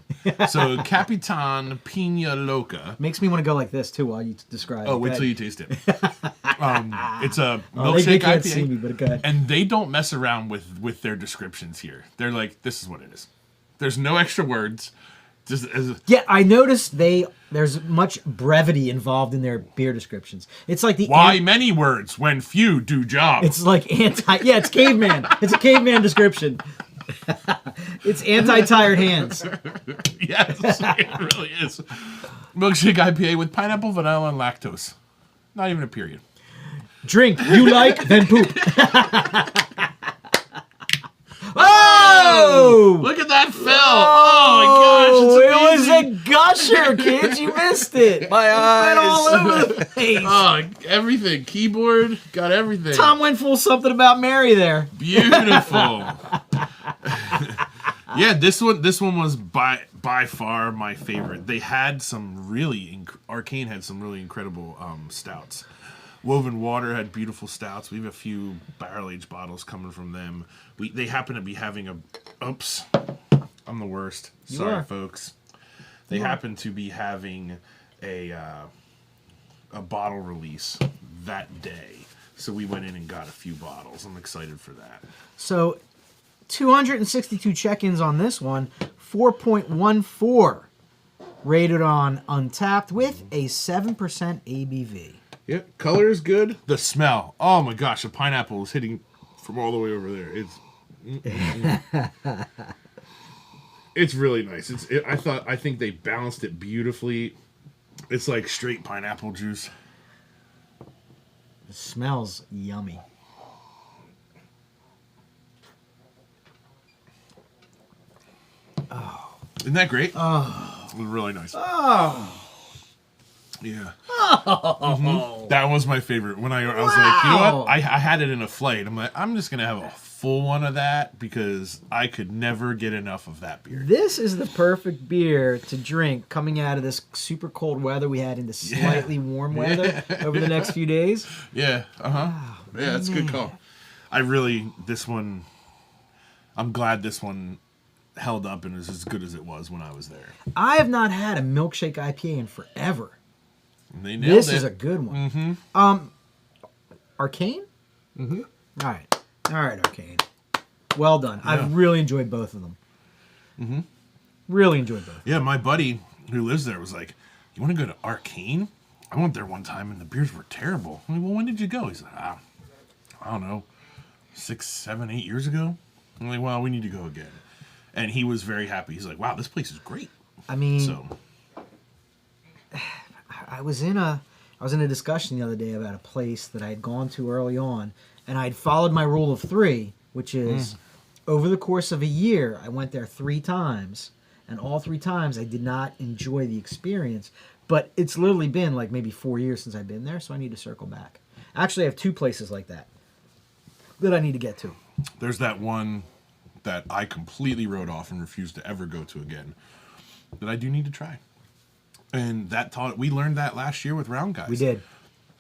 S2: So Capitan Pina Loca.
S1: Makes me want to go like this, too, while you describe it.
S2: Oh, wait
S1: Go
S2: till you
S1: ahead.
S2: taste it. It's a
S1: They
S2: milkshake
S1: can't
S2: IPA.
S1: see me, but go ahead.
S2: And they don't mess around with their descriptions here. They're like, this is what it is. There's no extra words. Just as
S1: Yeah, I noticed there's much brevity involved in their beer descriptions. It's like the
S2: why many words when few do job.
S1: It's like it's caveman. It's a caveman description. It's anti-tired hands.
S2: Yes, it really is. Milkshake IPA with pineapple, vanilla, and lactose. Not even a period.
S1: Drink you like, then poop.
S2: Oh! Look at that fill! Oh my gosh! It's
S1: It was a gusher, kids. You missed it.
S3: My eyes.
S1: Went all over the face.
S2: Oh, everything. Keyboard, got everything.
S1: Tom went full something about Mary there.
S2: Beautiful. Yeah, this one was by far my favorite. They had some really Arkane had some really incredible stouts. Woven Water had beautiful stouts. We have a few barrel-aged bottles coming from them. They happen to be having oops, I'm the worst. Sorry, folks. They happen to be having a bottle release that day. So we went in and got a few bottles. I'm excited for that.
S1: So 262 check-ins on this one, 4.14 rated on UnTapped with a 7% ABV.
S2: Yep, color is good. The smell. Oh my gosh, the pineapple is hitting from all the way over there. It's really nice. I think they balanced it beautifully. It's like straight pineapple juice.
S1: It smells yummy.
S2: Isn't that great? Oh, it was really nice. Oh, Yeah.
S1: Oh.
S2: That was my favorite. When I was like, you know what? I had it in a flight. I'm like, I'm just going to have a full one of that because I could never get enough of that beer.
S1: This is the perfect beer to drink coming out of this super cold weather we had into slightly warm weather over the next few days.
S2: Yeah.
S1: Oh,
S2: Yeah, that's a good call. I'm glad this one held up and is as good as it was when I was there.
S1: I have not had a Milkshake IPA in forever.
S2: And they nailed
S1: This
S2: it.
S1: is a good one.
S2: Mm-hmm.
S1: Arkane? Mm-hmm. All right, Arkane. Well done. Yeah. I've really enjoyed both of them. Mm-hmm. Really enjoyed both.
S2: Yeah, my buddy who lives there was like, you want to go to Arkane? I went there one time and the beers were terrible. I'm like, well, when did you go? He's like, I don't know, 6, 7, 8 years ago. I'm like, well, we need to go again. And he was very happy. He's like, wow, this place is great.
S1: I mean,
S2: so
S1: I was in a discussion the other day about a place that I had gone to early on, and I had followed my rule of 3, which is over the course of a year, I went there 3 times, and all 3 times I did not enjoy the experience. But it's literally been like maybe 4 years since I've been there, so I need to circle back. Actually, I have 2 places like that I need to get to.
S2: There's that one that I completely wrote off and refused to ever go to again that I do need to try. And we learned that last year with Round Guys.
S1: We did.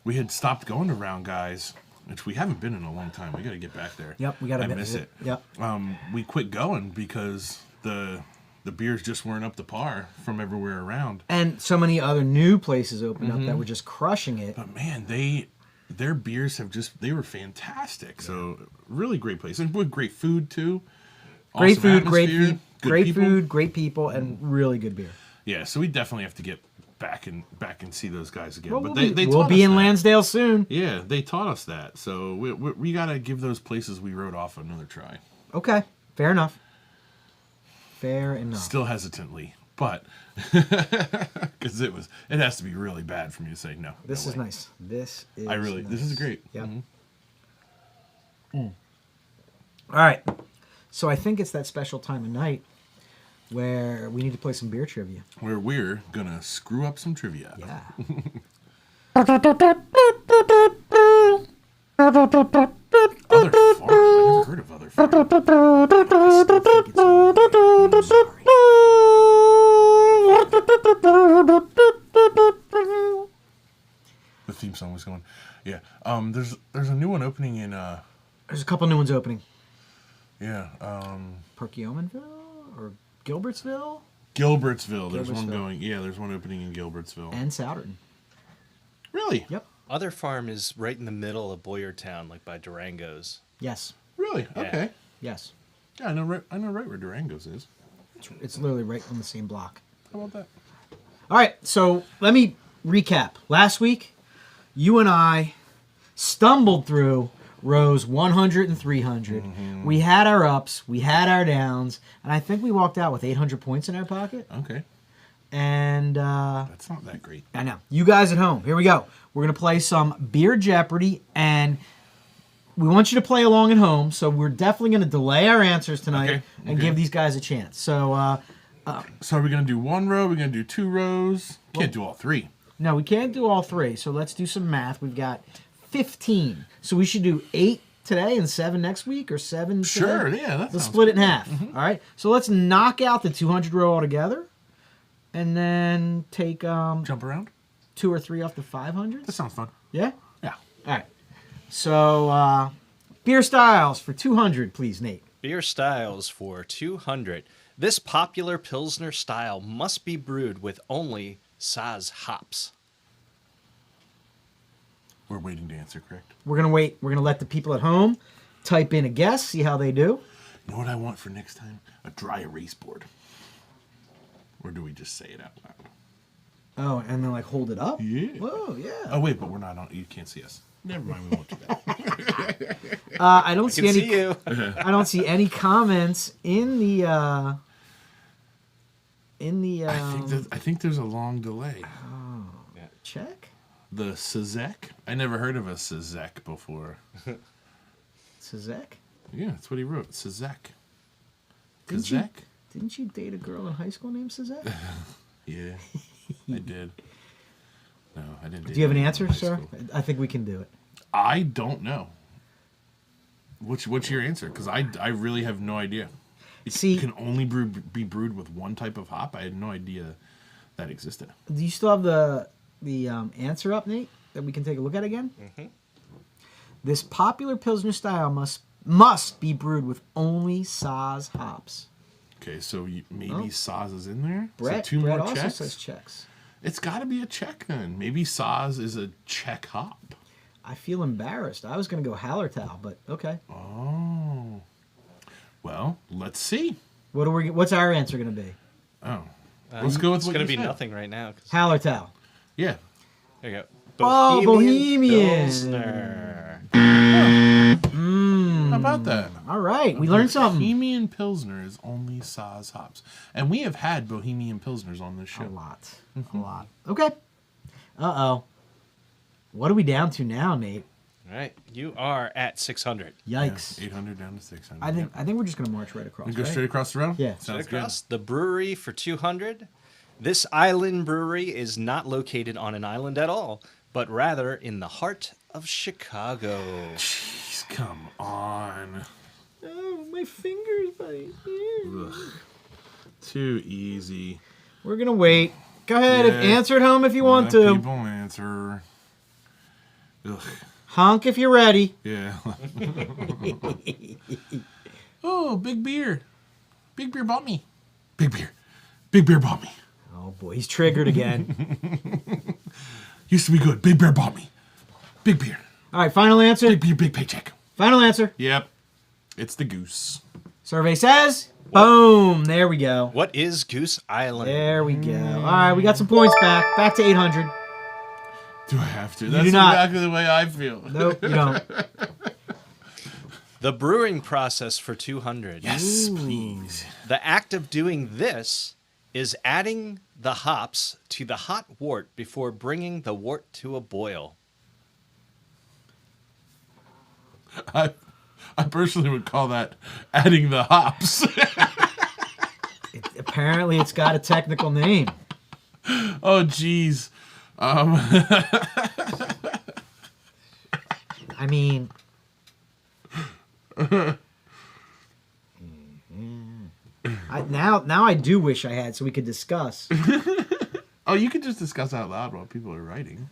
S2: We had stopped going to Round Guys, which we haven't been in a long time. We got to get back there.
S1: Yep, we got to
S2: miss it.
S1: Yep.
S2: We quit going because the beers just weren't up to par from everywhere around.
S1: And so many other new places opened up that were just crushing it.
S2: But man, their beers they were fantastic. So really great place. And with great food too.
S1: Great
S2: Awesome
S1: food,
S2: atmosphere,
S1: great people, and really good beer.
S2: Yeah, so we definitely have to get back and see those guys again.
S1: Well,
S2: but
S1: we'll be in Lansdale soon.
S2: Yeah, they taught us that. So we got to give those places we wrote off another try.
S1: Okay, fair enough. Fair enough.
S2: Still hesitantly, but because it has to be really bad for me to say no.
S1: This is nice. This is
S2: this is great.
S1: Yep. All right. So I think it's that special time of night where we need to play some beer trivia.
S2: Where we're gonna screw up some trivia.
S1: Yeah.
S2: Other Farm? I never heard of Other Farm. The theme song was going. Yeah. There's a new one opening in
S1: There's a couple new ones opening.
S2: Yeah.
S1: Perkiomenville or Gilbertsville?
S2: Gilbertsville. There's one going. Yeah, there's one opening in Gilbertsville.
S1: And Souderton.
S2: Really?
S1: Yep.
S3: Other Farm is right in the middle of Boyertown, like by Durango's.
S1: Yes.
S2: Really?
S3: Yeah.
S2: Okay.
S1: Yes.
S2: Yeah, I know right where Durango's is.
S1: It's literally right on the same block.
S2: How about that?
S1: All right, so let me recap. Last week, you and I stumbled through rows 100 and 300. Mm-hmm. We had our ups, we had our downs, and I think we walked out with 800 points in our pocket.
S2: Okay.
S1: And
S2: that's not that great.
S1: I know. You guys at home, here we go. We're going to play some Beer Jeopardy, and we want you to play along at home, so we're definitely going to delay our answers tonight and give these guys a chance. So,
S2: so are we going to do 1 row? Are we going to do 2 rows? Can't do all 3.
S1: No, we can't do all 3, so let's do some math. We've got 15. So we should do 8 today and 7 next week, or 7
S2: Sure,
S1: today?
S2: yeah.
S1: Let's split it in half. Mm-hmm. All right, so let's knock out the 200 row altogether, and then take
S2: jump around
S1: 2 or 3 off the 500s.
S2: That sounds fun.
S1: Yeah?
S2: Yeah.
S1: All right. So, beer styles for 200, please, Nate.
S3: Beer styles for 200. This popular Pilsner style must be brewed with only Saaz hops.
S2: We're waiting to answer, correct?
S1: We're going to wait. We're going to let the people at home type in a guess, see how they do.
S2: You know what I want for next time? A dry erase board. Or do we just say it out loud?
S1: Oh, and then like hold it up?
S2: Yeah.
S1: Whoa, yeah.
S2: Oh, wait, but we're not on. You can't see us. Never mind, we won't do that.
S1: I don't see any.
S3: See you.
S1: I don't see any comments in the.
S2: I think there's a long delay.
S1: Oh, check.
S2: The Sazek? I never heard of a Sazek before.
S1: Sazek?
S2: Yeah, that's what he wrote. Sazek.
S1: Didn't you date a girl in high school named Sazek?
S2: Yeah, I did. No, I didn't.
S1: Do you have an answer,
S2: high
S1: sir?
S2: school.
S1: I think we can do it.
S2: I don't know. What's your answer? Because I really have no idea. It
S1: See-
S2: can only be brewed with one type of hop. I had no idea that existed.
S1: Do you still have the answer up, Nate, that we can take a look at again? Mm-hmm. This popular Pilsner style must be brewed with only Saaz hops.
S2: Okay, so maybe Saaz is in there.
S1: Brett,
S2: so two
S1: Brett
S2: more
S1: also
S2: checks.
S1: says checks.
S2: It's got to be a Czech then. Maybe Saaz is a Czech hop.
S1: I feel embarrassed. I was going to go Hallertau, but okay.
S2: Oh. Well, let's see.
S1: What's our answer going to be?
S2: Oh. Let's go with
S3: It's
S2: what
S3: going
S2: you
S3: to be
S2: said.
S3: nothing right now.
S1: Hallertau.
S2: Yeah.
S3: There you go.
S1: Oh, Bohemian.
S3: Pilsner.
S2: How about that?
S1: All right, we learned something.
S2: Bohemian Pilsner is only Saaz hops. And we have had Bohemian Pilsners on this show.
S1: A lot. A lot. Okay. Uh-oh. What are we down to now, Nate?
S3: All right. You are at 600.
S1: Yikes.
S2: Yeah, 800 down to 600.
S1: I think we're just going to march right across.
S2: We go
S1: right?
S2: straight across the road?
S1: Yeah.
S2: Sounds
S3: Across the brewery for 200. This island brewery is not located on an island at all, but rather in the heart of Chicago.
S2: good. Jeez, come on.
S1: Oh, my fingers, buddy.
S2: Ugh. Too easy.
S1: We're going to wait. Go ahead.
S2: Yeah.
S1: Answer at home if you want
S2: Let
S1: to.
S2: people answer. Ugh.
S1: Honk if you're ready.
S2: Yeah. Oh, big beer. Big beer bought me. Big beer. Big beer bought me.
S1: Oh, boy. He's triggered again.
S2: Used to be good. Big beer bought me. Big beer.
S1: All right, final answer.
S2: Big beer, big paycheck.
S1: Final answer.
S2: Yep. It's the goose.
S1: Survey says, boom. There we go.
S3: What is Goose Island?
S1: There we go. All right, we got some points back. Back to 800.
S2: Do I have to?
S1: do
S2: That's
S1: not.
S2: exactly the way I feel.
S1: Nope, you don't.
S3: The brewing process for 200.
S2: Yes, please.
S3: The act of doing this is adding the hops to the hot wort before bringing the wort to a boil.
S2: I personally would call that adding the hops.
S1: Apparently, it's got a technical name.
S2: Oh, jeez.
S1: I mean, now I do wish I had so we could discuss.
S2: Oh, you could just discuss out loud while people are writing.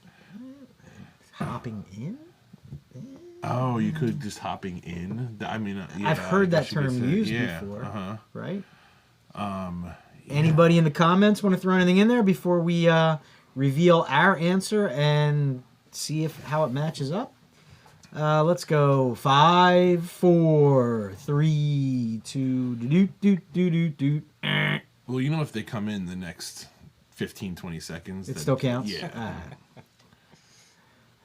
S1: Hopping in?
S2: Oh, you could just hopping in. I mean, yeah,
S1: I've heard
S2: I
S1: that
S2: guess you could
S1: term
S2: say-
S1: used
S2: yeah,
S1: before,
S2: Uh-huh.
S1: right? Anybody in the comments want to throw anything in there before we reveal our answer and see how it matches up? Let's go 5, 4, 3, 2, do.
S2: Well, you know, if they come in the next 15, 20 seconds.
S1: It
S2: then-
S1: still counts?
S2: Yeah.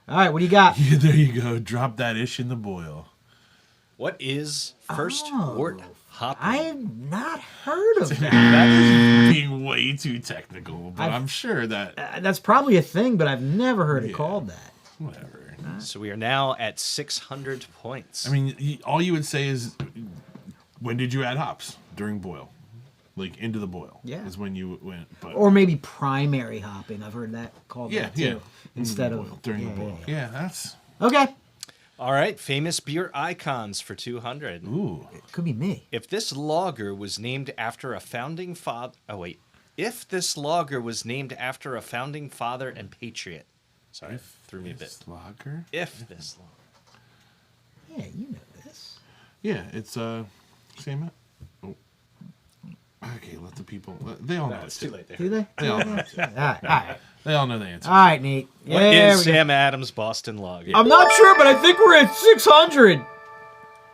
S1: All right, what do you got?
S2: Yeah, there you go. Drop that ish in the boil.
S3: What is first wort hopping?
S1: I've not heard of that.
S2: That is being way too technical, but
S1: I've-
S2: I'm sure that
S1: That's probably a thing, but I've never heard it
S2: Yeah.
S1: called that.
S2: whatever.
S3: So we are now at 600 points.
S2: I mean, all you would say is, when did you add hops during boil? Like into the boil.
S1: Yeah.
S2: Is when you went. But
S1: Or maybe primary hopping. I've heard that called
S2: yeah,
S1: that too.
S2: yeah. Into
S1: Instead
S2: the
S1: of
S2: boil, during the boil. Yeah, that's
S1: Okay.
S3: All right, famous beer icons for 200.
S2: ooh.
S1: Could be me.
S3: If this lager was named after a founding father... Oh, wait. If this lager was named after a founding father and patriot. Sorry, threw me a bit.
S2: Lager.
S3: If this lager.
S1: Yeah, you know this.
S2: Yeah, it's same. Oh. Okay, let the people. They all know.
S3: It's too late there.
S1: Do they?
S2: They all know.
S1: All right.
S2: They all know the answer.
S1: All right, Nate.
S3: What
S1: There
S3: is
S1: we go.
S3: Sam Adams Boston Lager?
S1: I'm not sure, but I think we're at 600.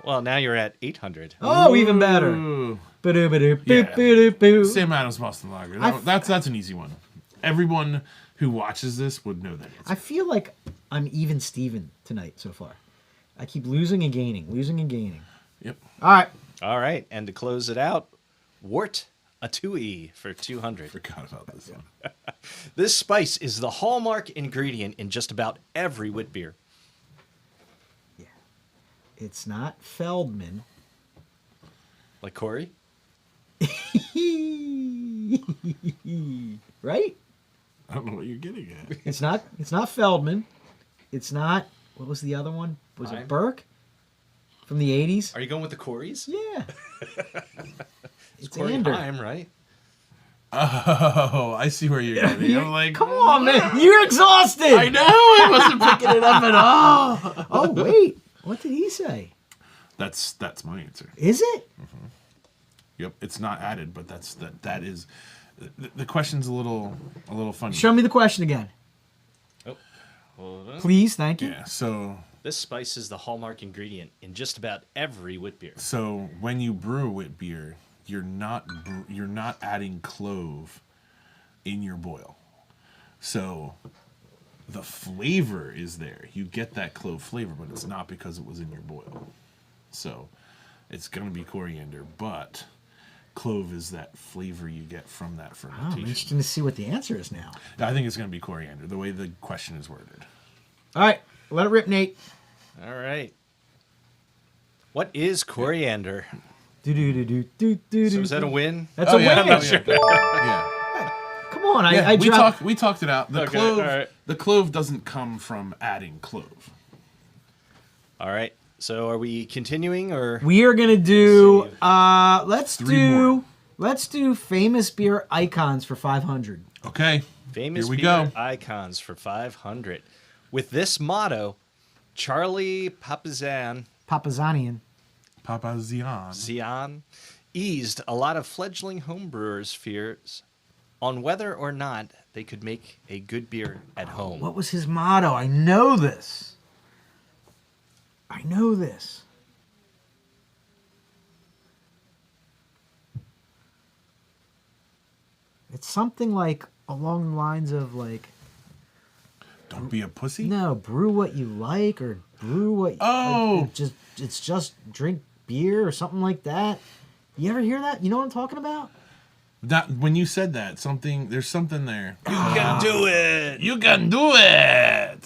S3: Well, now you're at 800.
S1: Oh, even better.
S2: Ooh.
S1: Ba-do-ba-do,
S2: Yeah.
S1: boop-ba-do-boo.
S2: Sam Adams Boston Lager. That's an easy one. Everyone who watches this would know that answer.
S1: I feel like I'm even Steven tonight so far. I keep losing and gaining, losing and gaining.
S2: Yep.
S1: All right.
S3: All right, and to close it out, wort a 2E for 200.
S2: Forgot about this one.
S3: This spice is the hallmark ingredient in just about every wit beer.
S1: Yeah. It's not Feldman.
S3: Like Corey?
S1: Right?
S2: I don't know what you're getting at.
S1: It's not Feldman. It's not, what was the other one? Was it Burke? From the 80s?
S3: Are you going with the Corys?
S1: Yeah. It's
S3: Corey
S1: Ander.
S3: Haim, right?
S2: Oh, I see where you're getting. I'm like,
S1: Come on, man. You're exhausted.
S2: I know. I wasn't picking it up at all.
S1: Oh, wait. What did he say?
S2: That's my answer.
S1: Is it?
S2: Yep, it's not added, but that is. The question's a little funny.
S1: Show me the question again.
S3: Oh, hold on.
S1: Please, thank you.
S2: Yeah. So
S3: This spice is the hallmark ingredient in just about every wit beer.
S2: when you brew a wit beer, you're not adding clove in your boil. So the flavor is there. You get that clove flavor, but it's not because it was in your boil. So it's going to be coriander, but clove is that flavor you get from that
S1: I'm
S2: fermentation.
S1: interested to see what the answer is now.
S2: I think it's going to be coriander, the way the question is worded.
S1: All right. Let it rip, Nate.
S3: All right. What is coriander?
S1: Do do do do do do.
S3: So is that a win?
S1: That's a win.
S2: Yeah, yeah.
S1: Come on,
S2: Yeah,
S1: I
S2: we
S1: dropped.
S2: talked it out. The
S3: Okay,
S2: clove,
S3: all right.
S2: the clove doesn't come from adding clove.
S3: All right. So are we continuing or?
S1: We are gonna do.
S3: Save.
S1: Let's
S2: Three
S1: do.
S2: more.
S1: Let's do famous beer icons for 500.
S2: Okay,
S3: Famous
S2: here we
S3: beer
S2: go.
S3: icons for 500. With this motto, Charlie Papazan
S1: Papazanian.
S2: Papazian.
S3: eased a lot of fledgling homebrewers' fears on whether or not they could make a good beer at home.
S1: What was his motto? I know this. I know this. It's something like along the lines of like,
S2: Don't be a pussy.
S1: no, brew what you like or brew what.
S2: Oh!
S1: it's just drink beer or something like that. You ever hear that? You know what I'm talking about?
S2: That when you said that, there's something there.
S3: You can do it!
S2: You can do it.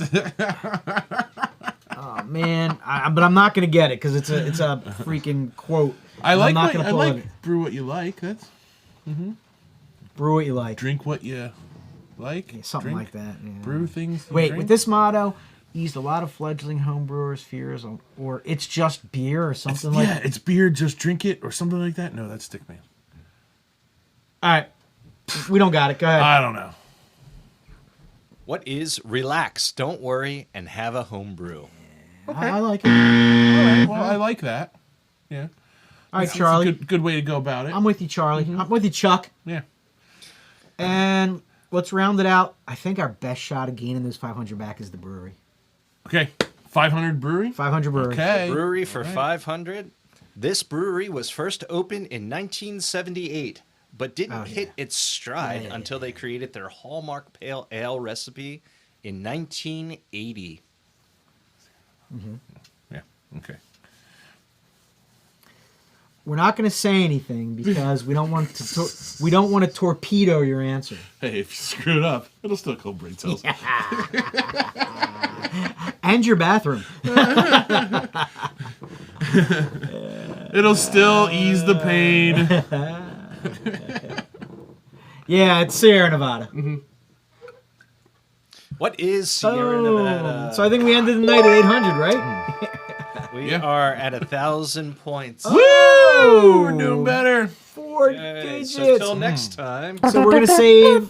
S1: Oh man, but I'm not gonna get it because it's a freaking quote.
S2: I like
S1: I'm not gonna pull it.
S2: brew what you like. That's
S1: Brew what you like.
S2: drink what you like.
S1: Yeah, something
S2: Drink,
S1: like that. Yeah.
S2: Brew things. you
S1: Wait,
S2: drink.
S1: with this motto, eased a lot of fledgling homebrewers' fears, or it's just beer or something like that.
S2: it's beer. Just drink it or something like that. No, that's Stickman.
S1: All right, we don't got it. Go ahead.
S2: I don't know.
S3: What is relax, don't worry, and have a homebrew?
S1: I like it.
S2: All right, well, I like that. Yeah.
S1: All right,
S2: It's
S1: Charlie.
S2: a good way to go about it.
S1: I'm with you, Charlie. I'm with you, Chuck.
S2: Yeah.
S1: And let's round it out. I think our best shot of gaining this 500 back is the brewery.
S2: Okay. 500 brewery.
S1: 500 brewery.
S2: Okay.
S3: Brewery for 500. This brewery was first opened in 1978, but didn't hit its stride
S1: Yeah.
S3: until they created their hallmark pale ale recipe in 1980.
S2: Yeah. Okay.
S1: We're not going to say anything because we don't want to torpedo your answer.
S2: Hey, if you screw it up, it'll still call brain cells.
S1: And your bathroom.
S2: It'll still ease the pain.
S1: Yeah, it's Sierra Nevada.
S3: What is Sierra Nevada?
S1: So I think we ended the night at 800, right?
S3: We
S2: Yeah.
S3: are at 1,000 points.
S2: Woo! We're doing better.
S1: 4
S3: Okay,
S1: digits.
S3: so till next time.
S1: So we're going to save...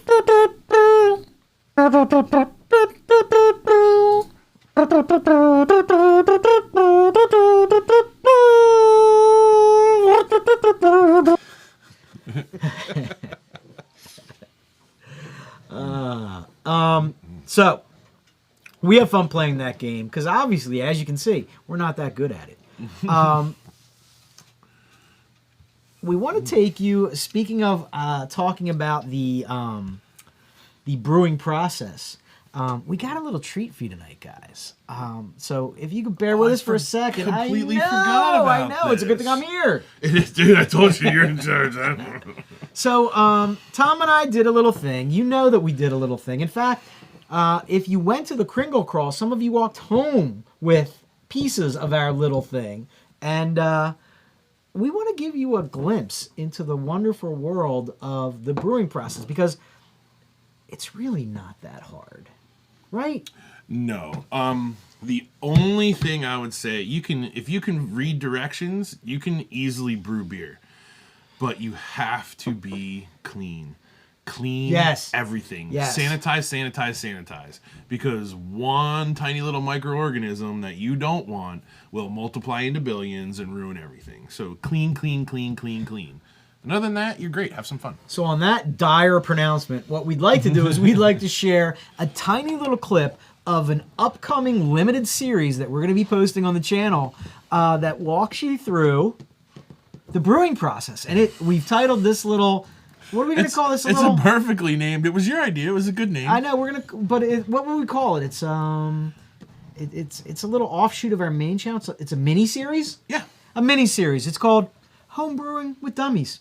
S1: So, we have fun playing that game because obviously, as you can see, we're not that good at it. We want to take you. Speaking of talking about the brewing process, we got a little treat for you tonight, guys. So if you could bear with us for a second,
S2: completely
S1: I know,
S2: forgot about
S1: I know. It's a good thing
S2: this.
S1: I'm here.
S2: It is, dude. I told you you're in charge.
S1: So, Tom and I did a little thing. You know that we did a little thing. In fact, if you went to the Kringle Crawl, some of you walked home with pieces of our little thing. And we want to give you a glimpse into the wonderful world of the brewing process. Because it's really not that hard, right?
S2: No. The only thing I would say, if you can read directions, you can easily brew beer. But you have to be clean. Clean everything.
S1: Yes.
S2: Sanitize. Because one tiny little microorganism that you don't want will multiply into billions and ruin everything. So clean. And other than that, you're great. Have some fun.
S1: So on that dire pronouncement, what we'd like to do is we'd like to share a tiny little clip of an upcoming limited series that we're going to be posting on the channel that walks you through the brewing process. And we've titled this little... What are we going to call this?
S2: It's a perfectly named. It was your idea. It was a good name.
S1: I know we're gonna, but what would we call it? It's a little offshoot of our main channel. It's a mini series.
S2: Yeah,
S1: a mini series. It's called Home Brewing with Dummies,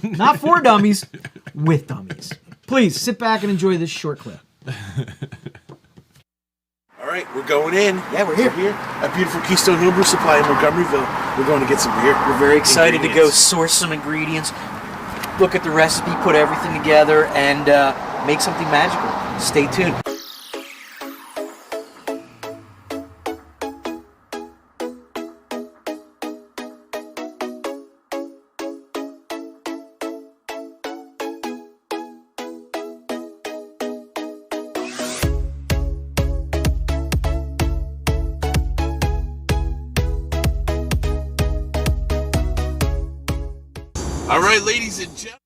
S1: not for dummies, with dummies. Please sit back and enjoy this short clip.
S2: All right, we're going in.
S1: Yeah, we're here.
S2: At beautiful Keystone Homebrew Supply in Montgomeryville. We're going to get some beer.
S1: We're very excited to go source some ingredients, look at the recipe, put everything together, and make something magical. Stay tuned.
S2: All right, ladies and gentlemen.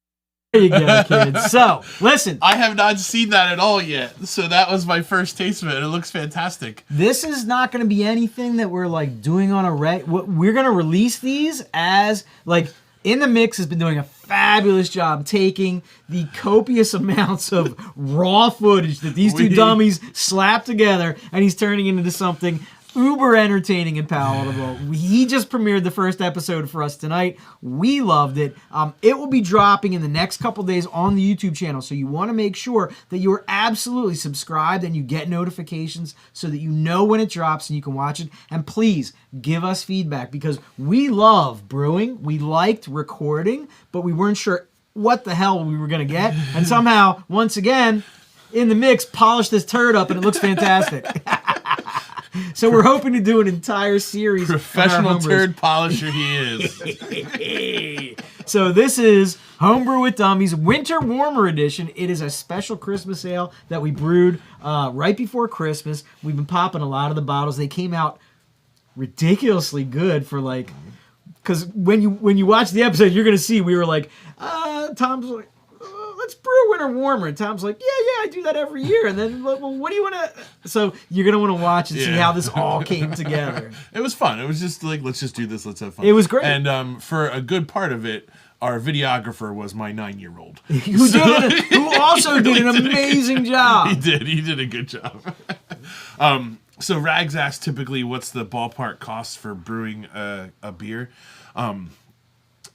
S1: There you go, kids. So, listen.
S2: I have not seen that at all yet. So that was my first taste of it. It looks fantastic.
S1: This is not going to be anything that we're like doing on a we're going to release these as like In the Mix has been doing a fabulous job taking the copious amounts of raw footage that these two dummies slapped together, and he's turning it into something uber entertaining and palatable. He just premiered the first episode for us tonight. We loved it. It will be dropping in the next couple days on the YouTube channel, so you want to make sure that you are absolutely subscribed and you get notifications so that you know when it drops and you can watch it. And please give us feedback, because we love brewing. We liked recording, but we weren't sure what the hell we were going to get. And somehow, once again, In the Mix polished this turd up and it looks fantastic. So we're hoping to do an entire series.
S2: Professional turd polisher he is.
S1: So this is Homebrew with Dummies Winter Warmer Edition. It is a special Christmas ale that we brewed right before Christmas. We've been popping a lot of the bottles. They came out ridiculously good for like, because when you watch the episode, you're gonna see we were like, Tom's like, let's brew Winter Warmer. And Tom's like, yeah, I do that every year. And then, well, what do you want to... So you're going to want to watch and see how this all came together.
S2: It was fun. It was just like, let's just do this. Let's have fun.
S1: It was great.
S2: And for a good part of it, our videographer was my 9-year-old.
S1: Who also did an amazing job.
S2: He did a good job. So Rags asked typically what's the ballpark cost for brewing a beer.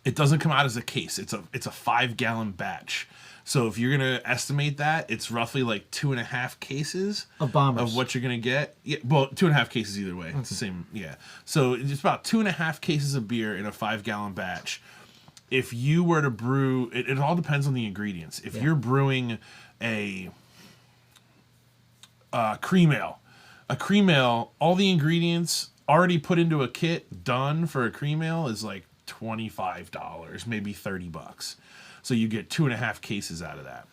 S2: It doesn't come out as a case. It's a 5-gallon batch. So if you're gonna estimate that, it's roughly like 2.5 cases
S1: of bombers
S2: of what you're gonna get. Yeah, well, 2.5 cases either way. It's the same. Yeah. So it's about 2.5 cases of beer in a 5-gallon batch. If you were to brew, it all depends on the ingredients. If you're brewing a cream ale, all the ingredients already put into a kit, done for a cream ale, is like $25, maybe $30. So you get 2.5 cases out of that.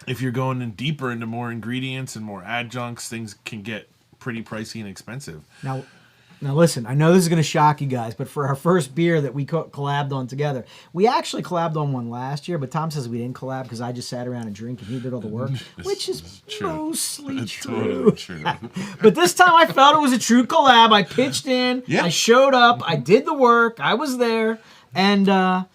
S2: If you're going in deeper into more ingredients and more adjuncts, things can get pretty pricey and expensive.
S1: Now listen, I know this is going to shock you guys, but for our first beer that we collabed on together, we actually collabed on one last year, but Tom says we didn't collab because I just sat around and drank and he did all the work, which is mostly true. But this time I felt it was a true collab. I pitched in, I showed up, I did the work, I was there, and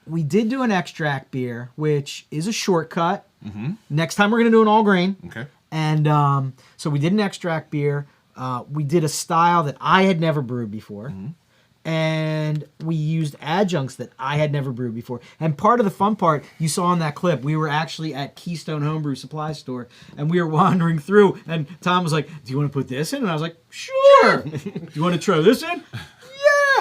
S1: we did do an extract beer, which is a shortcut. Mm-hmm. Next time we're going to do an all grain.
S2: Okay.
S1: And so we did an extract beer. We did a style that I had never brewed before. Mm-hmm. And we used adjuncts that I had never brewed before. And part of the fun part, you saw in that clip, we were actually at Keystone Homebrew Supply Store, and we were wandering through, and Tom was like, do you want to put this in? And I was like, sure. Do you want to throw this in?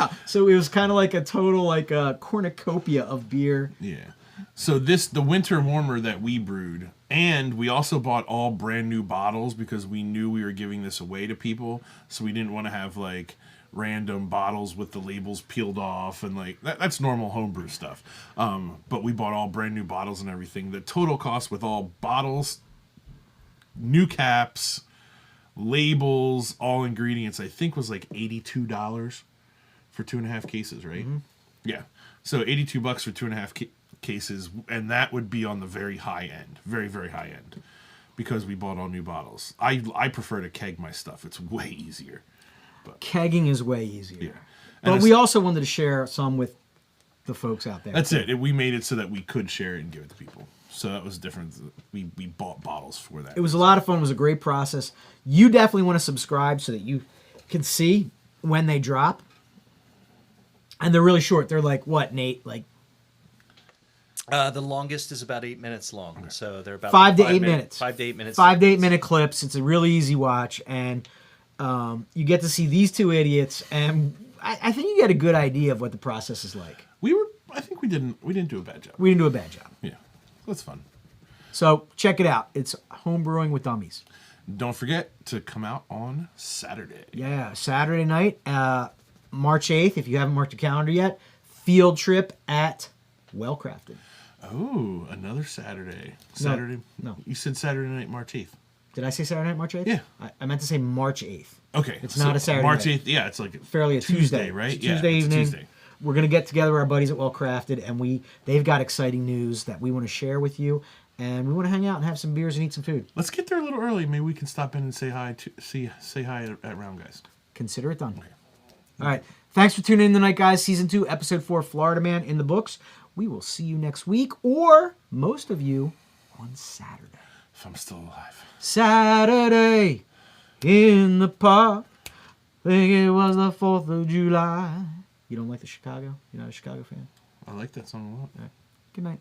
S1: Yeah. So it was kind of like a total like cornucopia of beer.
S2: Yeah. So the winter warmer that we brewed, And we also bought all brand new bottles because we knew we were giving this away to people. So we didn't want to have like random bottles with the labels peeled off and like that's normal homebrew stuff. But we bought all brand new bottles and everything. The total cost with all bottles, new caps, labels, all ingredients, I think was like $82 for 2.5 cases, right? Mm-hmm. Yeah. So $82 for 2.5 cases, and that would be on the very high end, very, very high end, because we bought all new bottles. I prefer to keg my stuff. It's way easier. But,
S1: kegging is way easier.
S2: Yeah.
S1: But we also wanted to share some with the folks out there.
S2: That's it. We made it so that we could share it and give it to people. So that was different. We bought bottles for that.
S1: It was a lot of fun. It was a great process. You definitely want to subscribe so that you can see when they drop. And they're really short. They're like, what, Nate? Like
S3: the longest is about 8 minutes long. Okay. So they're about
S1: 5 to 8 minutes.
S3: 5 to 8 minutes.
S1: 5 to 8 minute clips. It's a really easy watch. And you get to see these two idiots. And I think you get a good idea of what the process is like.
S2: I think we didn't do a bad job.
S1: We didn't do a bad job.
S2: Yeah. That's fun.
S1: So check it out. It's Home Brewing with Dummies.
S2: Don't forget to come out on Saturday.
S1: Yeah, Saturday night, March 8th, if you haven't marked your calendar yet, field trip at Well Crafted.
S2: Oh, another Saturday.
S1: No.
S2: You said Saturday night, March 8th.
S1: Did I say Saturday night, March 8th?
S2: Yeah.
S1: I meant to say March 8th.
S2: Okay.
S1: It's not a Saturday
S2: March
S1: night.
S2: 8th, yeah, it's like
S1: fairly a Tuesday,
S2: right?
S1: It's Tuesday evening. Tuesday. We're going to get together with our buddies at Well Crafted, and they've got exciting news that we want to share with you. And we want to hang out and have some beers and eat some food.
S2: Let's get there a little early. Maybe we can stop in and say hi at Round Guys.
S1: Consider it done. Okay. All right. Thanks for tuning in tonight, guys. Season 2, Episode 4, Florida Man in the books. We will see you next week, or most of you on Saturday.
S2: If I'm still alive.
S1: Saturday in the park. Think it was the 4th of July. You don't like the Chicago? You're not a Chicago fan?
S2: I like that song a lot.
S1: All right. Good night.